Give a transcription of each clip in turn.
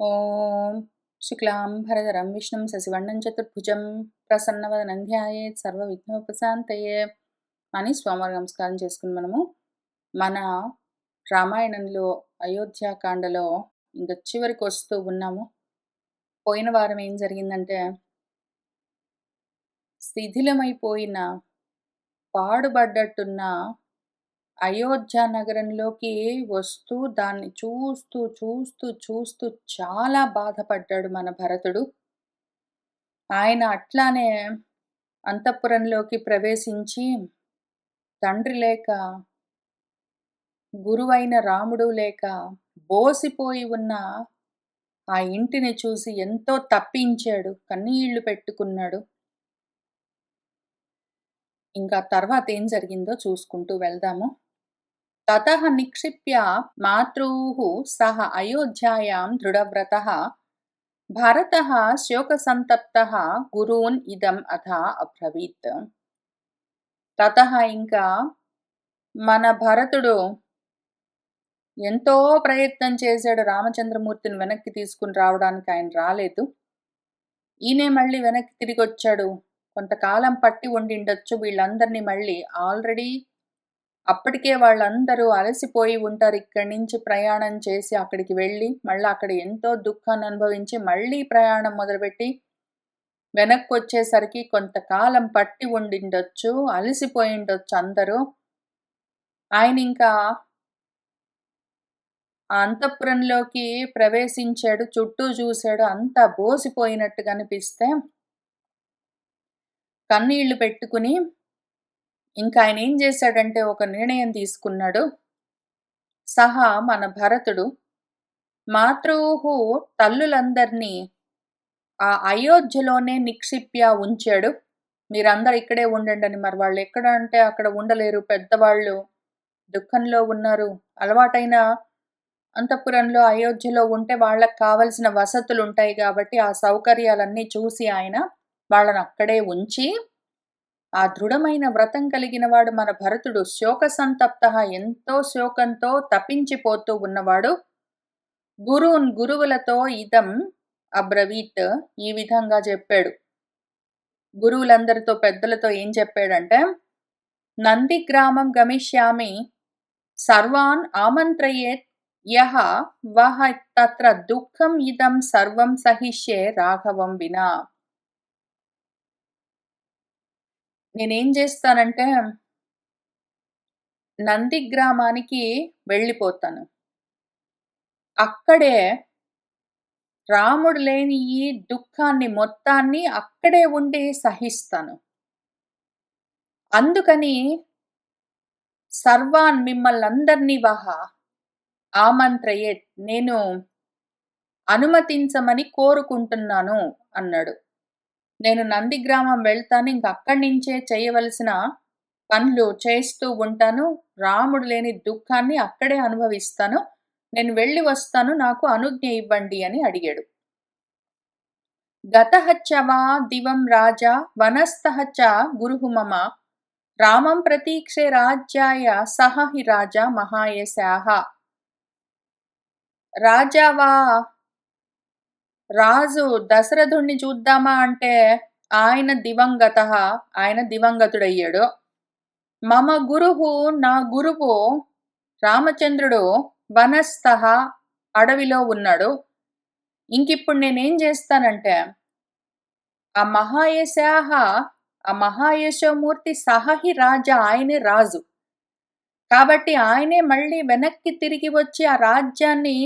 ఓం శుక్లాంబరధరం విష్ణుం శశివర్ణం చతుర్భుజం ప్రసన్నవదనం ధ్యాయేత్ సర్వవిఘ్నోపశాంతయే అని స్వామివారి నమస్కారం చేసుకుని మన రామాయణంలో అయోధ్యాకాండలో ఇంకా చివరికి వస్తూ ఉన్నాము. పోయిన వారం ఏం జరిగిందంటే, శిథిలమైపోయిన పాడుబడ్డట్టున్న అయోధ్య నగరంలోకి వస్తూ దాన్ని చూస్తూ చూస్తూ చూస్తూ చాలా బాధపడ్డాడు మన భరతుడు. ఆయన అట్లానే అంతఃపురంలోకి ప్రవేశించి తండ్రి లేక, గురువైన రాముడు లేక బోసిపోయి ఉన్న ఆ ఇంటిని చూసి ఎంతో తప్పించాడు, కన్నీళ్లు పెట్టుకున్నాడు. ఇంకా తర్వాత ఏం జరిగిందో చూసుకుంటూ వెళ్దాము. తతః నిక్షిప్య మాతృః సహ అయోధ్యాయాం దృఢవ్రతః భరతః శోకసంతప్తః గురూన్ ఇదం అథా అబ్రవీత్. తతః ఇంకా మన భరతుడు ఎంతో ప్రయత్నం చేశాడు రామచంద్రమూర్తిని వెనక్కి తీసుకుని రావడానికి. ఆయన రాలేదు. ఈయనే మళ్ళీ వెనక్కి తిరిగి వచ్చాడు. కొంతకాలం పట్టి ఉండిండొచ్చు వీళ్ళందరినీ. మళ్ళీ ఆల్రెడీ అప్పటికే వాళ్ళందరూ అలసిపోయి ఉంటారు. ఇక్కడి నుంచి ప్రయాణం చేసి అక్కడికి వెళ్ళి మళ్ళీ అక్కడ ఎంతో దుఃఖాన్ని అనుభవించి మళ్ళీ ప్రయాణం మొదలుపెట్టి వెనక్కి వచ్చేసరికి కొంతకాలం పట్టి ఉండిండొచ్చు, అలసిపోయిండొచ్చు అందరూ. ఆయన ఇంకా ఆ అంతఃపురంలోకి ప్రవేశించాడు. చుట్టూ చూశాడు, అంతా బోసిపోయినట్టు కనిపిస్తే కన్నీళ్లు పెట్టుకుని ఇంకా ఆయన ఏం చేశాడంటే ఒక నిర్ణయం తీసుకున్నాడు. సహా మన భరతుడు మాతృహు తల్లులందరినీ ఆ అయోధ్యలోనే నిక్షిప్య ఉంచాడు. మీరందరూ ఇక్కడే ఉండండి అని. మరి వాళ్ళు ఎక్కడ అంటే అక్కడ ఉండలేరు, పెద్దవాళ్ళు దుఃఖంలో ఉన్నారు. అలవాటైన అంతఃపురంలో అయోధ్యలో ఉంటే వాళ్ళకు కావలసిన వసతులు ఉంటాయి కాబట్టి ఆ సౌకర్యాలన్నీ చూసి ఆయన వాళ్ళని అక్కడే ఉంచి, ఆ దృఢమైన వ్రతం కలిగిన వాడు మన భరతుడు శోకసంతప్త, ఎంతో శోకంతో తపించిపోతూ ఉన్నవాడు. గురువులతో ఇదం అబ్రవీత్, ఈ విధంగా చెప్పాడు. గురువులందరితో పెద్దలతో ఏం చెప్పాడంటే, నందిగ్రామం గమిష్యామి సర్వాన్ ఆమంత్రయేత్ యహ వహ తత్ర దుఃఖం ఇదం సర్వం సహిష్యే రాఘవం వినా. నేనేం చేస్తానంటే నందిగ్రామానికి వెళ్ళిపోతాను. అక్కడే రాముడు లేని ఈ దుఃఖాన్ని మొత్తాన్ని అక్కడే ఉండి సహిస్తాను. అందుకని సర్వాన్ మిమ్మల్నందరినీ వహ ఆమంత్రయేత్, నేను అనుమతించమని కోరుకుంటున్నాను అన్నాడు. నేను నందిగ్రామం వెళ్తాను, ఇంక అక్కడి నుంచే చేయవలసిన పనులు చేస్తూ ఉంటాను. రాముడు లేని దుఃఖాన్ని అక్కడే అనుభవిస్తాను. నేను వెళ్ళి వస్తాను, నాకు అనుజ్ఞ ఇవ్వండి అని అడిగాడు. గతః చ వా దివం రాజా వనస్థః చ గురుః మమ రామం ప్రతీక్షే రాజ్యాయ సహ హి రాజా మహాయశాః. రాజావా రాజు దశరథుణ్ణి చూద్దామా అంటే ఆయన దివంగతః, ఆయన దివంగతుడయ్యాడు. మమ గురువు, నా గురువు రామచంద్రుడు వనస్థః, అడవిలో ఉన్నాడు. ఇంకిప్పుడు నేనేం చేస్తానంటే ఆ మహాయశాః, ఆ మహాయశోమూర్తి సహహి రాజా, ఆయనే రాజు కాబట్టి ఆయనే మళ్ళీ వెనక్కి తిరిగి వచ్చి ఆ రాజ్యాన్ని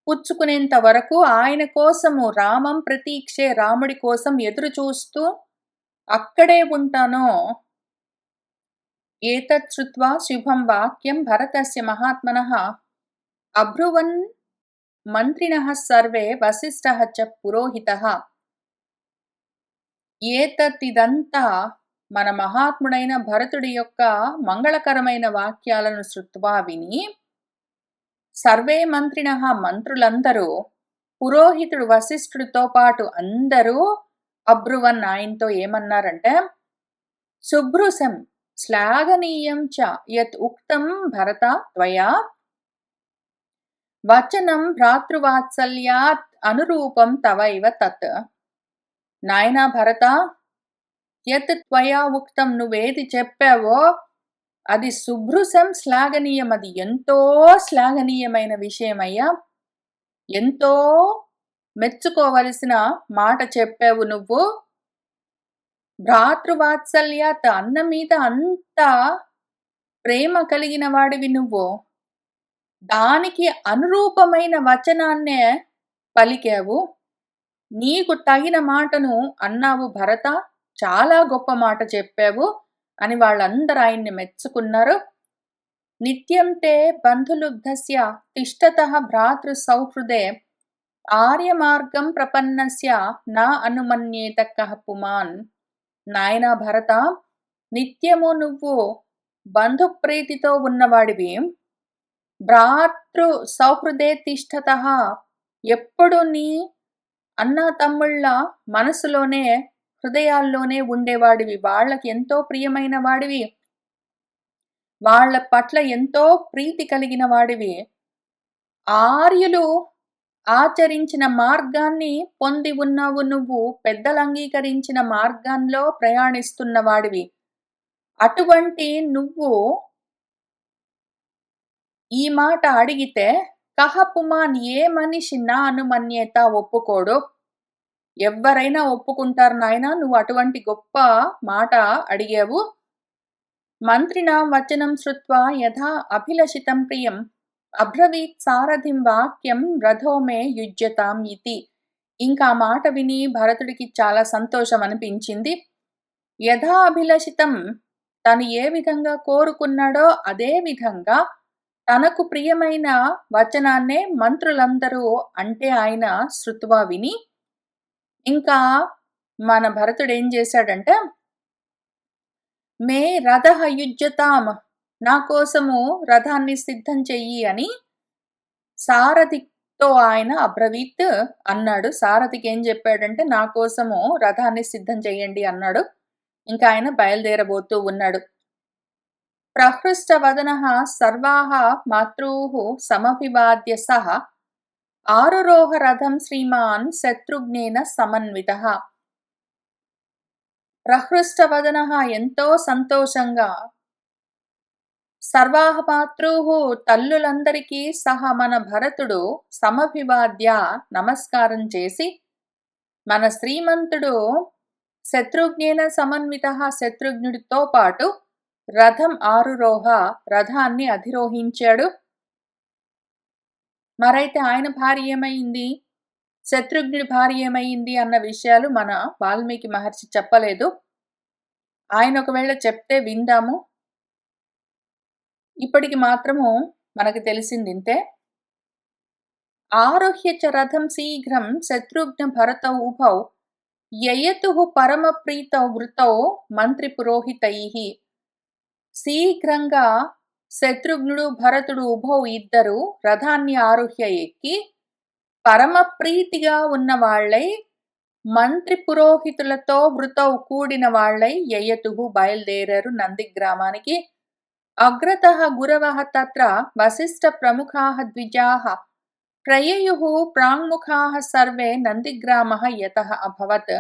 పుచ్చుకునేంత వరకు ఆయన కోసము రామం ప్రతీక్షే, రాముడి కోసం ఎదురు చూస్తూ అక్కడే ఉంటాను. ఏతత్ శ్రుత్వా శుభం వాక్యం భరతస్య మహాత్మనః అబ్రువన్ మంత్రిణః సర్వే వసిష్ఠః చ పురోహితః. ఇదంతా మన మహాత్ముడైన భరతుడి యొక్క మంగళకరమైన వాక్యాలను శ్రుత్వా విని సర్వే మంత్రిణః, మంత్రులందరూ, పురోహితుడు వశిష్ఠుడితో పాటు అందరూ అబ్రువన్, ఆయనతో ఏమన్నారంటే, శుభ్రుసం శ్లాఘనీయం చ యత్ ఉక్తం భరత త్వయా వచనం భ్రాతృవాత్సల్యాత్ అనురూపం తవైవ తత్. నాయనా భరత, యత్ త్వయా ఉక్తం, నువ్వేది చెప్పావో అది శుభ్రుసం శ్లాఘనీయం, అది ఎంతో శ్లాఘనీయమైన విషయమయ్యా. ఎంతో మెచ్చుకోవలసిన మాట చెప్పావు నువ్వు. భ్రాతృవాత్సల్యాత్, అన్న మీద అంత ప్రేమ కలిగిన వాడివి నువ్వు. దానికి అనురూపమైన వచనాన్నే పలికావు. నీకు తగిన మాటను అన్నావు భరత, చాలా గొప్ప మాట చెప్పావు అని వాళ్ళందరూ ఆయన్ని మెచ్చుకున్నారు. నిత్యం తే బంధులుబ్ధస్య తిష్టతః భ్రాతృ సౌహృదే ఆర్యమార్గం ప్రపన్నస్య నా అనుమన్యేత కః పుమాన్. నాయనా భరత, నిత్యము నువ్వు బంధుప్రీతితో ఉన్నవాడివి. భ్రాతృ సౌహృదే తిష్టతః, ఎప్పుడు నీ అన్నా తమ్ముళ్ళ మనసులోనే హృదయాల్లోనే ఉండేవాడివి. వాళ్ళకి ఎంతో ప్రియమైన వాడివి, వాళ్ళ పట్ల ఎంతో ప్రీతి కలిగిన వాడివి. ఆర్యులు ఆచరించిన మార్గాన్ని పొంది ఉన్నావు నువ్వు. పెద్దలు అంగీకరించిన మార్గంలో ప్రయాణిస్తున్న వాడివి. అటువంటి నువ్వు ఈ మాట అడిగితే కహ పుమాన్, ఏ మనిషి నా అనుమన్యేత ఒప్పుకోడు? ఎవ్వరైనా ఒప్పుకుంటారు నాయనా, నువ్వు అటువంటి గొప్ప మాట అడిగావు. మంత్రిణాం వచనం శ్రుత్వా యథా అభిలషితం ప్రియం అబ్రవీత్ సారథిం వాక్యం రథో మే యుజ్యతాం ఇతి. ఇంకా మాట విని భరతుడికి చాలా సంతోషం అనిపించింది. యథా అభిలషితం, తను ఏ విధంగా కోరుకున్నాడో అదే విధంగా తనకు ప్రియమైన వచనాన్నే మంత్రులందరూ అంటే ఆయన శృత్వా విని, ఇంకా మన భరతుడు ఏం చేశాడంటే, మే రథః యుజ్యతాం, నా కోసము రథాన్ని సిద్ధం చెయ్యి అని సారథితో ఆయన అబ్రవీత్ అన్నాడు. సారథికి ఏం చెప్పాడంటే, నా కోసము రథాన్ని సిద్ధం చెయ్యండి అన్నాడు. ఇంకా ఆయన బయలుదేరబోతూ ఉన్నాడు. ప్రహృష్టవదనః సర్వాః మాతృః సమభివాద్య సహ ఆరురోహ రథం శ్రీమాన్ శత్రుఘ్నేన సమన్వితః. ప్రహృష్టవదనః, ఎంతో సంతోషంగా, సర్వాః మాతృః, తల్లులందరికీ, సహ మన భరతుడు, సమభివాద్య నమస్కారం చేసి, మన శ్రీమంతుడు శత్రుఘ్నేన సమన్వితః, శత్రుఘ్నుడితో పాటు రథం ఆరురోహ, రథాన్ని అధిరోహించాడు. మరైతే ఆయన భార్య ఏమైంది, శత్రుఘ్నుడి భార్య ఏమైంది అన్న విషయాలు మన వాల్మీకి మహర్షి చెప్పలేదు. ఆయన ఒకవేళ చెప్తే విందాము. ఇప్పటికి మాత్రము మనకు తెలిసింది ఇంతే. ఆరుహ్య చ రథం శీఘ్రం శత్రుఘ్న భరతౌ ఉభౌ యయతుః పరమ ప్రీతౌ వృతౌ మంత్రి పురోహితైః. శీఘ్రంగా శత్రుఘ్నుడు భరతుడు ఉభౌ ఇద్దరు రథాన్ని ఆరుహ్య ఎక్కి పరమ ప్రీతిగా ఉన్న వాళ్ళై, మంత్రి పురోహితులతో వృతౌ కూడిన వాళ్ళై, యయతుః బయలుదేరారు నందిగ్రామానికి. అగ్రతః గురవః తత్ర వసిష్ఠ ప్రముఖాః ద్విజాః ప్రయయుః ప్రాంగ్ముఖాః సర్వే నందిగ్రామః యతః అభవత్.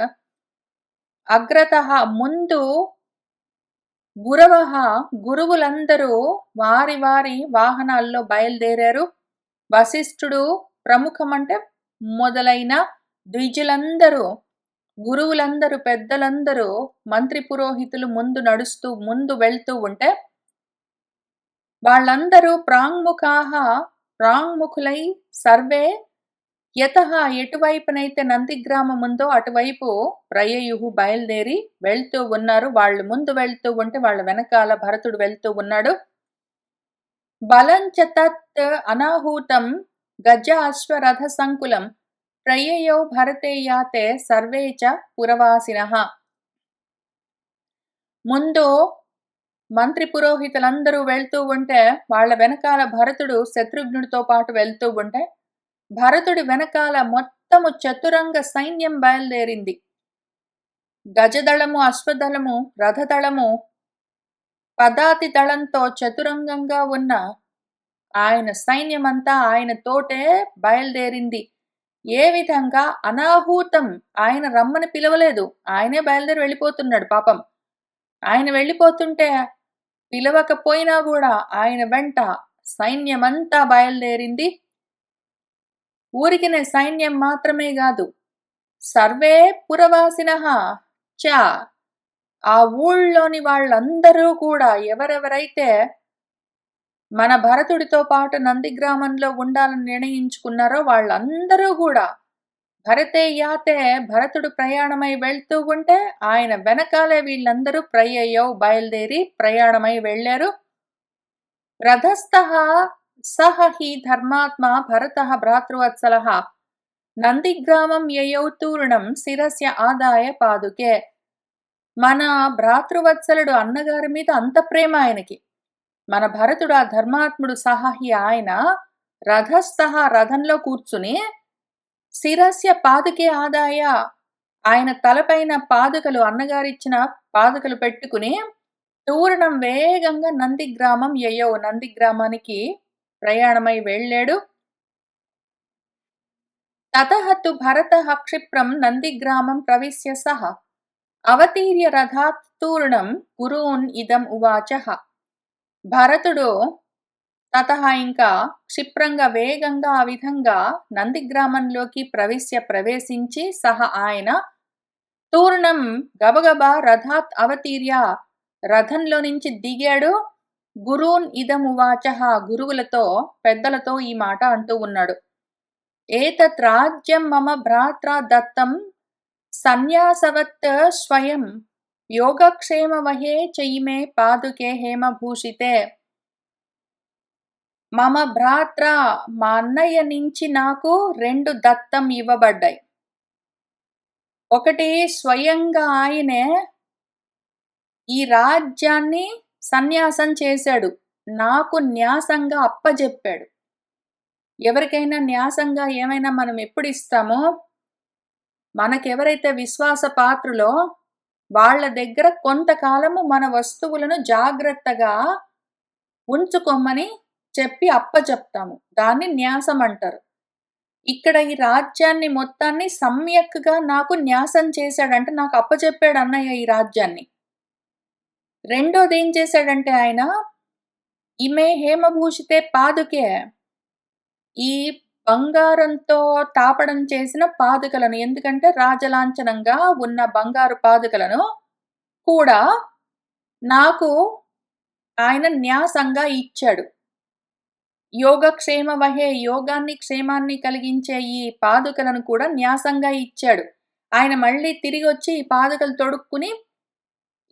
అగ్రతః, ముందు, గురవః, గురువులందరూ వారి వారి వాహనాల్లో బయలుదేరారు. వశిష్ఠుడు, ప్రముఖం అంటే మొదలైన ద్విజులందరూ, గురువులందరూ, పెద్దలందరూ, మంత్రి పురోహితులు ముందు నడుస్తూ ముందు వెళ్తూ ఉంటే, వాళ్ళందరూ ప్రాంగ్ముఖాః, ప్రాంగ్ముఖులై, సర్వే యతః, ఎటువైపునైతే నందిగ్రామం ఉందో అటువైపు ప్రయయుః బయలుదేరి వెళ్తూ ఉన్నారు. వాళ్ళు ముందు వెళ్తూ ఉంటే వాళ్ళ వెనకాల భరతుడు వెళ్తూ ఉన్నాడు. బలంచ తత్ అనాహూతం గజ అశ్వరథ సంకులం ప్రయయౌ భరతే యాతే సర్వే చ పురవాసినః. ముందు మంత్రి పురోహితులందరూ వెళ్తూ ఉంటే వాళ్ళ వెనకాల భరతుడు శత్రుఘ్నుడితో పాటు వెళ్తూ ఉంటే, భరతుడి వెనకాల మొత్తము చతురంగ సైన్యం బయలుదేరింది. గజదళము, అశ్వదళము, రథదళము, పదాతి దళంతో చతురంగంగా ఉన్న ఆయన సైన్యమంతా ఆయనతోటే బయలుదేరింది. ఏ విధంగా అనాహూతం, ఆయన రమ్మని పిలవలేదు. ఆయనే బయలుదేరి వెళ్ళిపోతున్నాడు పాపం. ఆయన వెళ్ళిపోతుంటే పిలవకపోయినా గూడా ఆయన వెంట సైన్యమంతా బయలుదేరింది. ఊరికినే సైన్యం మాత్రమే గాదు. సర్వే పురవాసినః చ, ఆ ఊళ్ళోని వాళ్ళందరూ కూడా ఎవరెవరైతే మన భరతుడితో పాటు నందిగ్రామంలో ఉండాలని నిర్ణయించుకున్నారో వాళ్ళందరూ గూడా భరతే యాతే, భరతుడు ప్రయాణమై వెళ్తూ ఉంటే ఆయన వెనకాలే వీళ్ళందరూ బయలుదేరి ప్రయాణమై వెళ్ళారు. రథస్థః సహ హి ధర్మాత్మా భరతః భ్రాతృవత్సలః నందిగ్రామం యయౌ తూర్ణం శిరస్య ఆదాయ పాదుకే. మన భ్రాతృవత్సలుడు అన్నగారి మీద అంత ప్రేమ ఆయనకి. మన భరతుడు ఆ ధర్మాత్ముడు సహహి ఆయన రథస్థః, రథంలో కూర్చుని శిరస్య పాదుకే ఆదాయ, ఆయన తలపైన పాదుకలు, అన్నగారిచ్చిన పాదుకలు పెట్టుకుని తూర్ణం వేగంగా నందిగ్రామం యయౌ, నందిగ్రామానికి ప్రయాణమై వెళ్ళాడు. తతః తు భరతః క్షిప్రం నందిగ్రామం ప్రవిశ్య సహ అవతీర్య రథాత్ తూర్ణం గురూన్ ఇదం ఉవాచః. భరతుడు తతః ఇంకా క్షిప్రంగా వేగంగా ఆ విధంగా నందిగ్రామంలోకి ప్రవేశించి సహ ఆయన తూర్ణం గబగబా రథాత్ అవతీర్య, రథంలో నుంచి దిగాడు. గురూన్ ఇదం ఉవాచః, గురువులతో పెద్దలతో ఈ మాట అంటూ ఉన్నాడు. ఏతత్ రాజ్యం మమ భ్రాత్రా దత్తం సన్యాసవత్ స్వయం యోగక్షేమ వహే చయిమే పాదుకే హేమభూషితే. మమ భ్రాత్ర, మా అన్నయ్య నుంచి నాకు 2 దత్తం ఇవ్వబడ్డాయి. ఒకటి స్వయంగా ఆయనే ఈ రాజ్యాన్ని సన్యాసం చేశాడు, నాకు న్యాసంగా అప్పజెప్పాడు. ఎవరికైనా న్యాసంగా ఏమైనా మనం ఎప్పుడు ఇస్తామో, మనకెవరైతే విశ్వాస పాత్రులో వాళ్ళ దగ్గర కొంతకాలము మన వస్తువులను జాగ్రత్తగా ఉంచుకోమని చెప్పి అప్పచెప్తాము. దాన్ని న్యాసం అంటారు. ఇక్కడ ఈ రాజ్యాన్ని మొత్తాన్ని సమ్యక్గా నాకు న్యాసం చేశాడంటే, నాకు అప్పచెప్పాడు అన్నయ్య ఈ రాజ్యాన్ని. రెండోది ఏం చేశాడంటే ఆయన, ఇమే హేమభూషితే పాదుకే, ఈ బంగారంతో తాపడం చేసిన పాదుకలను, ఎందుకంటే రాజలాంఛనంగా ఉన్న బంగారు పాదుకలను కూడా నాకు ఆయన న్యాసంగా ఇచ్చాడు. యోగక్షేమ వహే, యోగాన్ని క్షేమాన్ని కలిగించే ఈ పాదుకలను కూడా న్యాసంగా ఇచ్చాడు. ఆయన మళ్ళీ తిరిగి వచ్చి ఈ పాదుకలు తొడుక్కుని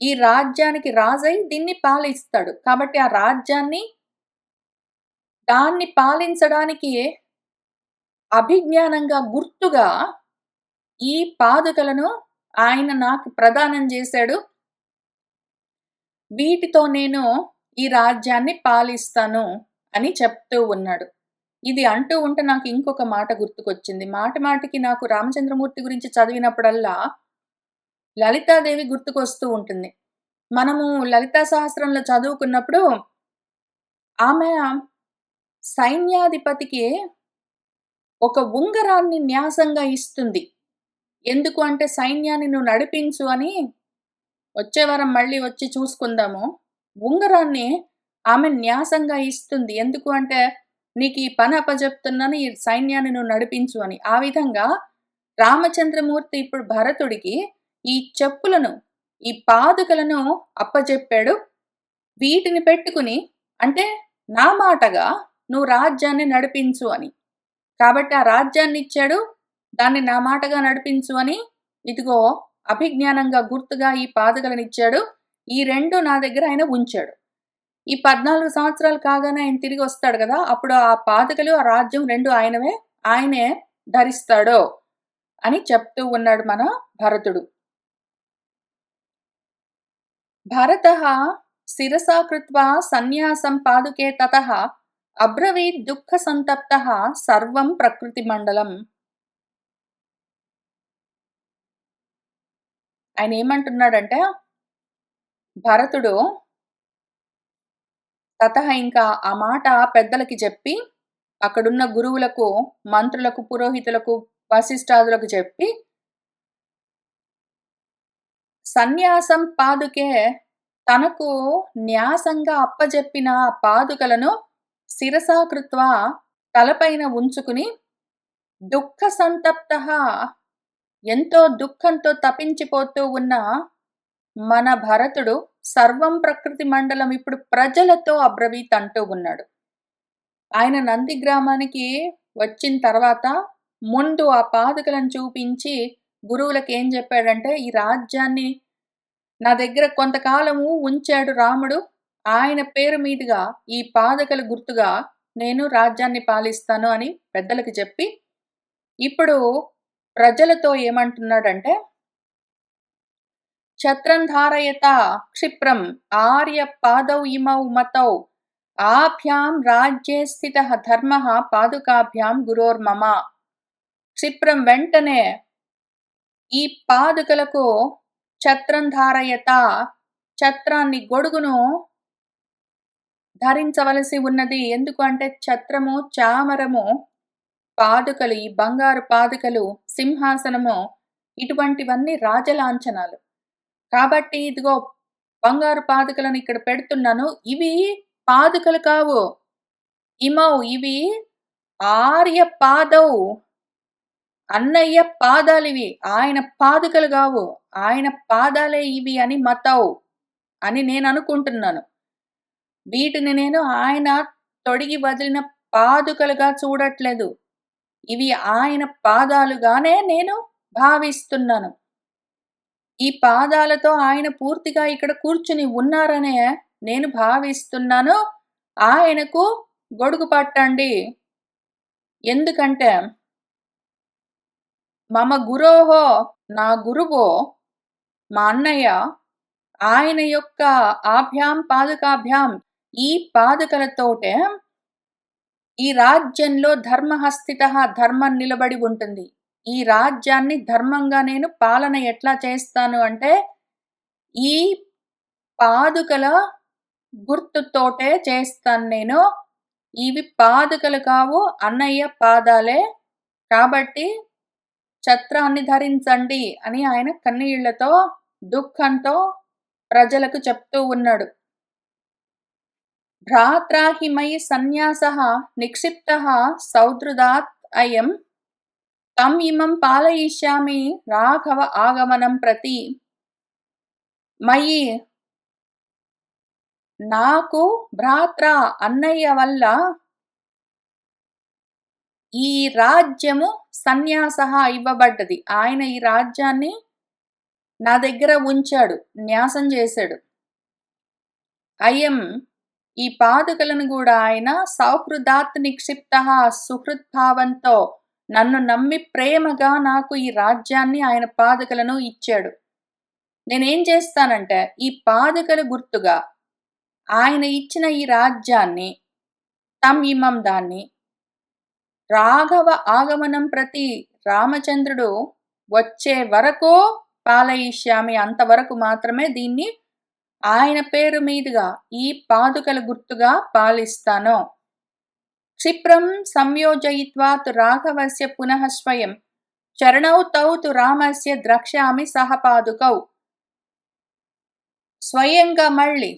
ఈ రాజ్యానికి రాజై దీన్ని పాలిస్తాడు. కాబట్టి ఆ రాజ్యాన్ని, దాన్ని పాలించడానికి అభిజ్ఞానంగా గుర్తుగా ఈ పాదుకలను ఆయన నాకు ప్రదానం చేశాడు. వీటితో నేను ఈ రాజ్యాన్ని పాలిస్తాను అని చెప్తూ ఉన్నాడు. ఇది అంటూ ఉంటే నాకు ఇంకొక మాట గుర్తుకొచ్చింది. మాటికి నాకు రామచంద్రమూర్తి గురించి చదివినప్పుడల్లా లలితాదేవి గుర్తుకొస్తూ ఉంటుంది. మనము లలితా సహస్రంలో చదువుకున్నప్పుడు ఆమె సైన్యాధిపతికి ఒక ఉంగరాన్ని న్యాసంగా ఇస్తుంది. ఎందుకు అంటే సైన్యాన్ని నువ్వు నడిపించు అని. వచ్చే వారం మళ్ళీ వచ్చి చూసుకుందాము. ఉంగరాన్ని ఆమె న్యాసంగా ఇస్తుంది. ఎందుకు అంటే నీకు ఈ పని అప్పచెప్తున్నాను, ఈ సైన్యాన్ని నువ్వు నడిపించు అని. ఆ విధంగా రామచంద్రమూర్తి ఇప్పుడు భరతుడికి ఈ చెప్పులను, ఈ పాదుకలను అప్పచెప్పాడు. వీటిని పెట్టుకుని, అంటే నా మాటగా నువ్వు రాజ్యాన్ని నడిపించు అని. కాబట్టి ఆ రాజ్యాన్ని ఇచ్చాడు, దాన్ని నా మాటగా నడిపించు అని. ఇదిగో అభిజ్ఞానంగా గుర్తుగా ఈ పాదుకలను ఇచ్చాడు. ఈ 2 నా దగ్గర ఆయన ఉంచాడు. ఈ 14 సంవత్సరాలు కాగానే ఆయన తిరిగి వస్తాడు కదా, అప్పుడు ఆ పాదుకలు, ఆ రాజ్యం 2 ఆయనే ధరిస్తాడో అని చెప్తూ ఉన్నాడు మన భరతుడు. భరతః శిరసా కృత్వా సన్యాసం పాదుకే తతః అబ్రవీత్ దుఃఖ సంతప్తః సర్వం ప్రకృతి మండలం. ఆయన ఏమంటున్నాడంటే, భరతుడు తతః ఇంకా ఆ మాట పెద్దలకి చెప్పి, అక్కడున్న గురువులకు, మంత్రులకు, పురోహితులకు, వశిష్ఠాదులకు చెప్పి, సన్యాసం పాదుకే తనకు న్యాసంగా అప్పజెప్పిన పాదుకలను శిరసా కృత్వా తలపైన ఉంచుకుని దుఃఖ సంతప్తః ఎంతో దుఃఖంతో తపించిపోతూ ఉన్న మన భరతుడు సర్వం ప్రకృతి మండలం ఇప్పుడు ప్రజలతో అబ్రవీత్ అంటూ ఉన్నాడు. ఆయన నంది గ్రామానికి వచ్చిన తర్వాత ముందు ఆ పాదుకలను చూపించి గురువులకు ఏం చెప్పాడంటే, ఈ రాజ్యాన్ని నా దగ్గర కొంతకాలము ఉంచాడు రాముడు. ఆయన పేరు మీదుగా ఈ పాదుకల గుర్తుగా నేను రాజ్యాన్ని పాలిస్తాను అని పెద్దలకు చెప్పి, ఇప్పుడు ప్రజలతో ఏమంటున్నాడంటే, ఛత్రం ధారయత క్షిప్రం ఆర్య పాదౌ ఇమౌ మతౌ ఆభ్యాం రాజ్యే స్థితః ధర్మః పాదుకాభ్యాం గురోర్మమ. క్షిప్రం వెంటనే ఈ పాదుకలకు ఛత్రం ధారయత ఛత్రాన్ని గొడుగును ధరించవలసి ఉన్నది. ఎందుకు అంటే ఛత్రము, చామరము, పాదుకలు, ఈ బంగారు పాదుకలు, సింహాసనము ఇటువంటివన్నీ రాజలాంఛనాలు. కాబట్టి ఇదిగో బంగారు పాదుకలను ఇక్కడ పెడుతున్నాను. ఇవి పాదుకలు కావు. ఇమౌ ఇవి ఆర్య పాదౌ అన్నయ్య పాదాలివి. ఆయన పాదుకలు కావు. ఆయన పాదాలే ఇవి అని మతౌ అని నేను అనుకుంటున్నాను. వీటిని నేను ఆయన తొడిగి వదిలిన పాదుకలుగా చూడట్లేదు. ఇవి ఆయన పాదాలుగానే నేను భావిస్తున్నాను. ఈ పాదాలతో ఆయన పూర్తిగా ఇక్కడ కూర్చుని ఉన్నారనే నేను భావిస్తున్నాను. ఆయనకు గొడుగు పట్టండి. ఎందుకంటే మమ గురోహో నా గురువో మా అన్నయ్య ఆయన యొక్క ఆభ్యాం పాదుకాభ్యాం ఈ పాదుకలతోటే ఈ రాజ్యంలో ధర్మహస్థితః ధర్మం నిలబడి ఉంటుంది. ఈ రాజ్యాన్ని ధర్మంగా నేను పాలన ఎట్లా చేస్తాను అంటే ఈ పాదుకల గుర్తుతోటే చేస్తాను నేను. ఇవి పాదుకలు కావు, అన్నయ్య పాదాలే. కాబట్టి ఛత్రాన్ని ధరించండి అని ఆయన కన్నీళ్లతో దుఃఖంతో ప్రజలకు చెప్తూ ఉన్నాడు. భ్రాత్రా హి మయి సన్యాసః నిక్షిప్తః సౌద్రుదాత్ అయం తం ఇమం పాలయిష్యామి రాఘవ ఆగమనం ప్రతి. మయి నాకు భ్రాత్ర అన్నయ్య వల్ల ఈ రాజ్యము సన్యాసః ఇవ్వబడ్డది. ఆయన ఈ రాజ్యాన్ని నా దగ్గర ఉంచాడు, న్యాసం చేశాడు. అయం ఈ పాదుకలను కూడా ఆయన సౌహృదాత్ నిక్షిప్తః సుహృద్భావంతో నన్ను నమ్మి ప్రేమగా నాకు ఈ రాజ్యాన్ని ఆయన పాదుకలను ఇచ్చాడు. నేనేం చేస్తానంటే ఈ పాదుకల గుర్తుగా ఆయన ఇచ్చిన ఈ రాజ్యాన్ని తం ఇమం దాన్ని రాఘవ ఆగమనం ప్రతి రామచంద్రుడు వచ్చే వరకు పాలయిష్యామి అంతవరకు మాత్రమే దీన్ని ఆయన పేరు మీదుగా ఈ పాదుకల గుర్తుగా పాలిస్తాను. క్షిప్రం సంయోజయిత్వా తు రాఘవస్య పునః స్వయం చరణౌ తౌ తు రామస్య ద్రక్ష్యామి సహ పాదుకౌ. స్వయంగా మళ్ళీ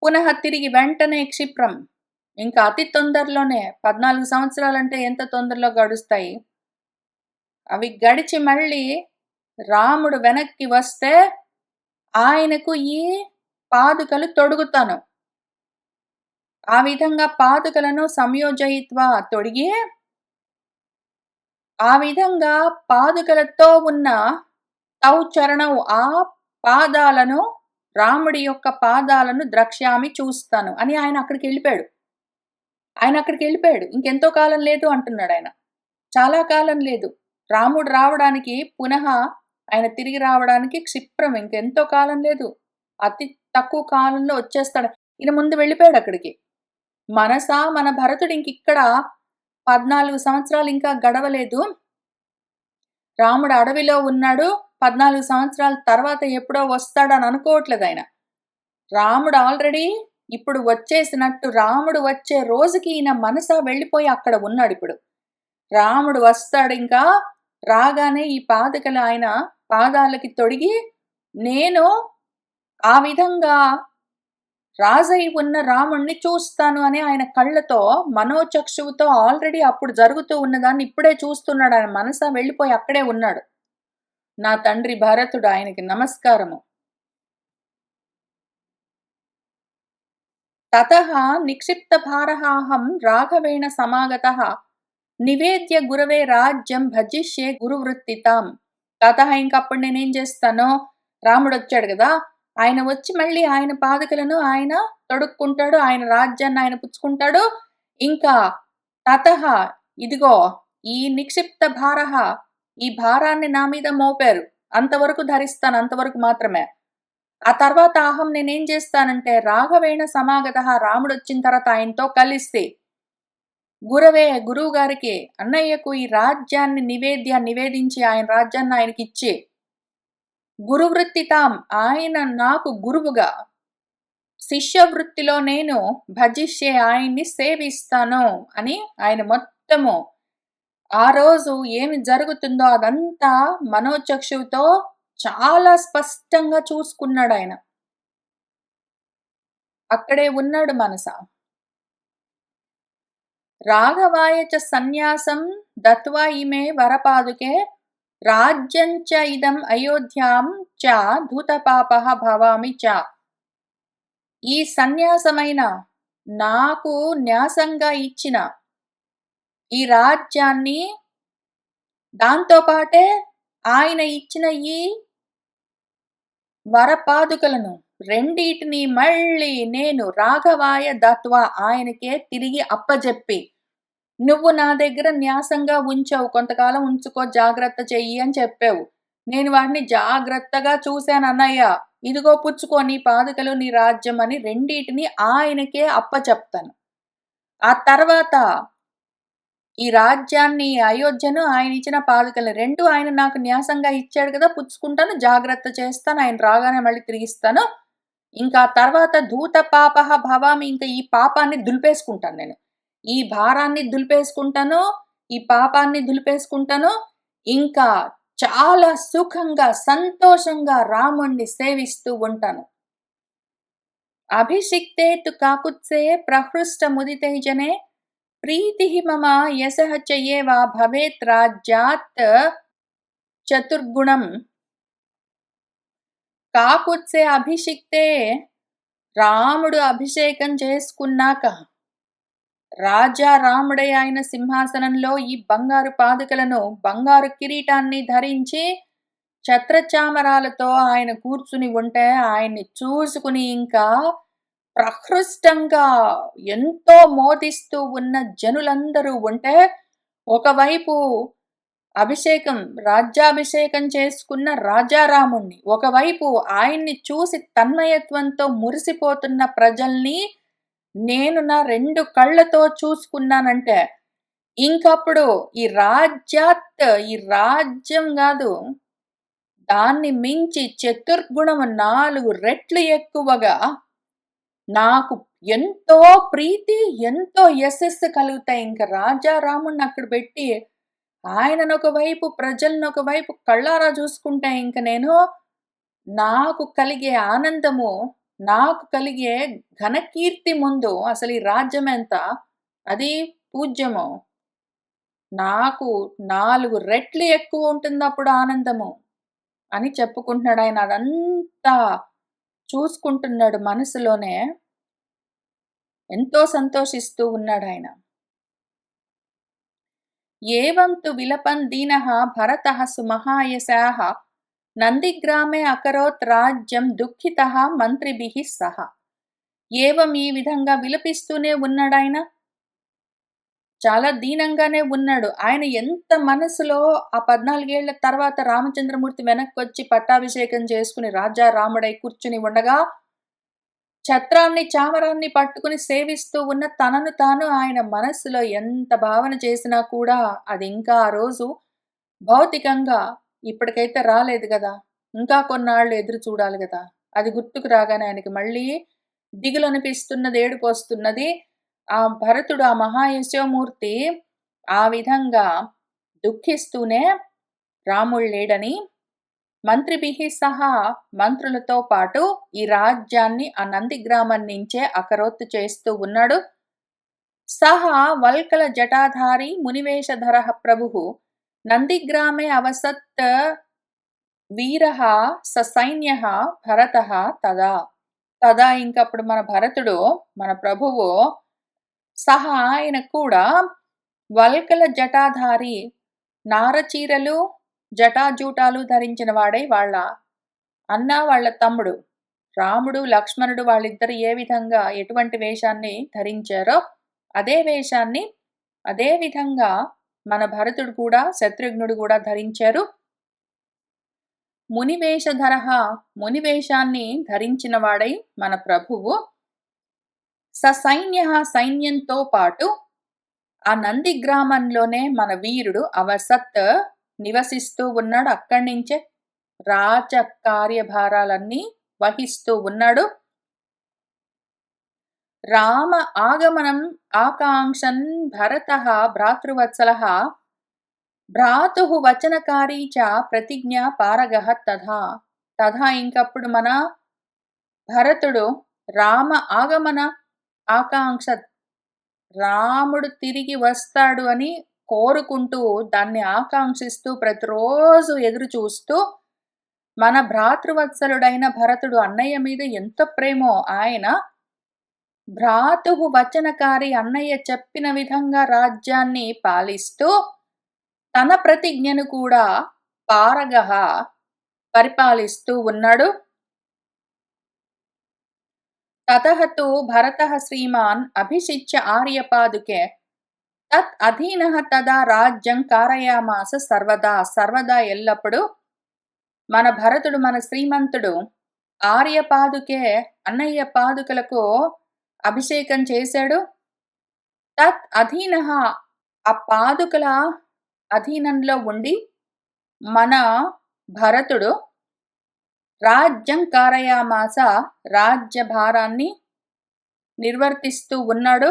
పునః తిరిగి వెంటనే క్షిప్రం ఇంకా అతి తొందరలోనే 14 సంవత్సరాలంటే ఎంత తొందరలో గడుస్తాయి. అవి గడిచి మళ్ళీ రాముడు వెనక్కి వస్తే ఆయనకు ఈ పాదుకలు తొడుగుతాను. ఆ విధంగా పాదుకలను సంయోజయిత్వా తొడిగి ఆ విధంగా పాదుకలతో ఉన్న తౌ చరణం ఆ పాదాలను రాముడి యొక్క పాదాలను ద్రక్ష్యామి చూస్తాను అని ఆయన అక్కడికి వెళ్ళిపోయాడు. ఇంకెంతో కాలం లేదు అంటున్నాడు ఆయన. చాలా కాలం లేదు. రాముడు రావడానికి పునః ఆయన తిరిగి రావడానికి క్షిప్రం ఇంకెంతో కాలం లేదు. అతి తక్కువ కాలంలో వచ్చేస్తాడు. ఈయన ముందు వెళ్ళిపోయాడు అక్కడికి. మన భరతుడు ఇంకిక్కడ 14 సంవత్సరాలు ఇంకా గడవలేదు. రాముడు అడవిలో ఉన్నాడు. 14 సంవత్సరాల తర్వాత ఎప్పుడో వస్తాడని అనుకోవట్లేదు ఆయన. రాముడు ఆల్రెడీ ఇప్పుడు వచ్చేసినట్టు రాముడు వచ్చే రోజుకి ఈయన మనస వెళ్ళిపోయి అక్కడ ఉన్నాడిప్పుడు. రాముడు వస్తాడింకా, రాగానే ఈ పాదుకలు ఆయన పాదాలకి తొడిగి, నేను ఆ విధంగా రాజై ఉన్న రాముణ్ణి చూస్తాను అని ఆయన కళ్ళతో, మనోచక్షువుతో ఆల్రెడీ అప్పుడు జరుగుతూ ఉన్నదాన్ని ఇప్పుడే చూస్తున్నాడు. ఆయన మనస వెళ్ళిపోయి అక్కడే ఉన్నాడు. నా తండ్రి భరతుడు, ఆయనకి నమస్కారము. తతః నిక్షిప్త భారహాహం రాఘవేణ సమాగతః నివేద్య గురవే రాజ్యం భజిష్యే గురువృత్తితాం. తతః ఇంకప్పుడు నేనేం చేస్తాను, రాముడు వచ్చాడు కదా, ఆయన వచ్చి మళ్ళీ ఆయన పాదుకలను ఆయన తొడుక్కుంటాడు, ఆయన రాజ్యాన్ని ఆయన పుచ్చుకుంటాడు. ఇంకా తతః ఇదిగో ఈ నిక్షిప్త భారహ, ఈ భారాన్ని నా మీద మోపారు, అంతవరకు ధరిస్తాను, అంతవరకు మాత్రమే. ఆ తర్వాత అహం నేనేం చేస్తానంటే రాఘవేణ సమాగతః, రాముడు వచ్చిన తర్వాత ఆయనతో కలిస్తే గురవే, గురువు గారికి, అన్నయ్యకు ఈ రాజ్యాన్ని నివేదించి ఆయన రాజ్యాన్ని ఆయనకి ఇచ్చి గురువృత్తితాం, ఆయన నాకు గురువుగా, శిష్య వృత్తిలో నేను భజిష్యే, ఆయన్ని సేవిస్తాను అని ఆయన మొత్తము ఆ రోజు ఏమి జరుగుతుందో అదంతా మనోచక్షువుతో చాలా స్పష్టంగా చూసుకున్నాడు ఆయన. అక్కడే ఉన్నాడు మనస. రాఘవాయ చ సన్యాసం దత్వా ఇమే వరపాదుకే రాజ్యం చ ఇదం అయోధ్యాం చ ధూతపాపః భవామి చ. ఈ సన్యాసమైన నాకు న్యాసంగా ఇచ్చిన ఈ రాజ్యాన్ని, దాంతోపాటే ఆయన ఇచ్చిన ఈ వరపాదుకలను రెండిటిని మళ్ళీ నేను రాఘవాయ దత్వా, ఆయనకే తిరిగి అప్పజెప్పి, నువ్వు నా దగ్గర న్యాసంగా ఉంచావు, కొంతకాలం ఉంచుకో, జాగ్రత్త చెయ్యి అని చెప్పావు. నేను వాటిని జాగ్రత్తగా చూశాను అన్నయ్య, ఇదిగో పుచ్చుకో నీ పాదుకలు, నీ రాజ్యం అని రెండిటిని ఆయనకే అప్పచెప్తాను. ఆ తర్వాత ఈ రాజ్యాన్ని, అయోధ్యను, ఆయన ఇచ్చిన పాదుకలు రెండు ఆయన నాకు న్యాసంగా ఇచ్చాడు కదా, పుచ్చుకుంటాను, జాగ్రత్త చేస్తాను, ఆయన రాగానే మళ్ళీ తిరిగిస్తాను. ఇంకా తర్వాత ధూత పాపః భవామి, ఇంకా ఈ పాపాన్ని దులిపేసుకుంటాను, నేను ఈ భారాన్ని దులిపేసుకుంటాను, ఈ పాపాన్ని దులిపేసుకుంటాను. ఇంకా చాలా సుఖంగా సంతోషంగా రాముణ్ణి సేవిస్తూ ఉంటాను. అభిషిక్తే తు కాకుత్సే ప్రహృష్ట ముదితైజనే ప్రీతిః మమ యశః చ ఏవ భవేత్ రాజ్యాత్ చతుర్గుణం. కాకుత్సే అభిషిక్తే, రాముడు అభిషేకం చేసుకున్నాక రాజా రాముడై ఆయన సింహాసనంలో ఈ బంగారు పాదుకలను, బంగారు కిరీటాన్ని ధరించి ఛత్రచామరాలతో ఆయన కూర్చుని ఉంటే ఆయన్ని చూసుకుని ఇంకా ప్రహృష్టంగా ఎంతో మోదిస్తూ ఉన్న జనులందరూ ఉంటే, ఒకవైపు అభిషేకం, రాజ్యాభిషేకం చేసుకున్న రాజారాముణ్ణి, ఒకవైపు ఆయన్ని చూసి తన్మయత్వంతో మురిసిపోతున్న ప్రజల్ని నేను నా రెండు కళ్ళతో చూసుకున్నానంటే, ఇంకప్పుడు ఈ రాజ్యం కాదు, దాన్ని మించి చతుర్గుణము 4 రెట్లు ఎక్కువగా నాకు ఎంతో ప్రీతి, ఎంతో యశస్సు కలుగుతాయి. ఇంక రాజారాముణ్ణి అక్కడ పెట్టి ఆయనను ఒకవైపు, ప్రజలను ఒకవైపు కళ్ళారా చూసుకుంటే ఇంక నేను, నాకు కలిగే ఆనందము, నాకు కలిగే ఘనకీర్తి ముందు అసలు ఈ రాజ్యం ఎంత, అది పూజ్యము. నాకు 4 రెట్లు ఎక్కువ ఉంటుంది అప్పుడు ఆనందము అని చెప్పుకుంటున్నాడు ఆయన. అదంతా చూసుకుంటున్నాడు మనసులోనే, ఎంతో సంతోషిస్తూ ఉన్నాడు ఆయన. ఏవం తు విలపన్ దీనః భరతః సుమహాయశాః నందిగ్రామే అకరోత్ రాజ్యం దుఃఖితః మంత్రిభిః సహ. ఏవం, ఈ విధంగా విలపిస్తూనే ఉన్నాడాయన, చాలా దీనంగానే ఉన్నాడు. ఆయన ఎంత మనసులో ఆ 14 ఏళ్ల తర్వాత రామచంద్రమూర్తి వెనక్కి వచ్చి పట్టాభిషేకం చేసుకుని రాజా రాముడై కూర్చుని ఉండగా ఛత్రాన్ని, చామరాన్ని పట్టుకుని సేవిస్తూ ఉన్న తనను తాను ఆయన మనస్సులో ఎంత భావన చేసినా కూడా అది ఇంకా ఆ రోజు భౌతికంగా ఇప్పటికైతే రాలేదు కదా, ఇంకా కొన్నాళ్ళు ఎదురు చూడాలి కదా. అది గుర్తుకు రాగానే ఆయనకి మళ్ళీ దిగులనిపిస్తున్నది, ఏడుపొస్తున్నది. ఆ భరతుడు, ఆ మహాయశోమూర్తి ఆ విధంగా దుఃఖిస్తూనే రాముడు లేడని మంత్రిభిః సహా, మంత్రులతో పాటు ఈ రాజ్యాన్ని ఆ నందిగ్రామం నుంచే అకరొత్తు చేస్తూ ఉన్నాడు. సహ వల్కల జటాధారి మునివేషధరః ప్రభుః నందిగ్రామే అవసత్ వీరః ససైన్యః భరతః తదా. తదా ఇంకప్పుడు మన భరతుడు, మన ప్రభువు సహా ఆయన కూడా వల్కల జటాధారి, నారచీరలు జటాజూటాలు ధరించిన వాడై, వాళ్ళ అన్న వాళ్ళ తమ్ముడు రాముడు లక్ష్మణుడు వాళ్ళిద్దరు ఏ విధంగా ఎటువంటి వేషాన్ని ధరించారో అదే వేషాన్ని అదే విధంగా మన భరతుడు కూడా శత్రుఘ్నుడు కూడా ధరించారు. మునివేషధరః, మునివేషాన్ని ధరించిన వాడై మన ప్రభువు ససైన్యః, సైన్యంతో పాటు ఆ నంది గ్రామంలోనే మన వీరుడు అవసత్ నివసిస్తూ ఉన్నాడు. అక్కడి నుంచే రాజ కార్యభారాలన్నీ వహిస్తూ ఉన్నాడు. రామ ఆగమనం ఆకాంక్షన్ భరతః భ్రాతృవత్సలః భ్రాతుః వచనకారీ చ ప్రతిజ్ఞా పారగః తథా. తథా ఇంకప్పుడు మన భరతుడు రామ ఆగమన ఆకాంక్ష, రాముడు తిరిగి వస్తాడు అని కోరుకుంటూ దాన్ని ఆకాంక్షిస్తూ ప్రతిరోజు ఎదురు చూస్తూ మన భ్రాతృవత్సలుడైన భరతుడు అన్నయ్య మీద ఎంత ప్రేమో ఆయన భ్రాతుః వచనకారి, అన్నయ్య చెప్పిన విధంగా రాజ్యాన్ని పాలిస్తూ తన ప్రతిజ్ఞను కూడా పారగః పరిపాలిస్తూ ఉన్నాడు. తతః తు భరతః శ్రీమాన్ అభిషిచ్య ఆర్యపాదుకే తత్ అధీనః తదా రాజ్యం కారయామాస సర్వదా. సర్వదా ఎల్లప్పుడు మన భరతుడు, మన శ్రీమంతుడు ఆర్యపాదుకే, అన్నయ్య పాదుకలకు అభిషేకం చేశాడు. తత్ అధీనః, ఆ పాదుకల అధీనంలో ఉండి మన భరతుడు రాజ్యం కారయామాస, రాజ్యభారాన్ని నిర్వర్తిస్తూ ఉన్నాడు.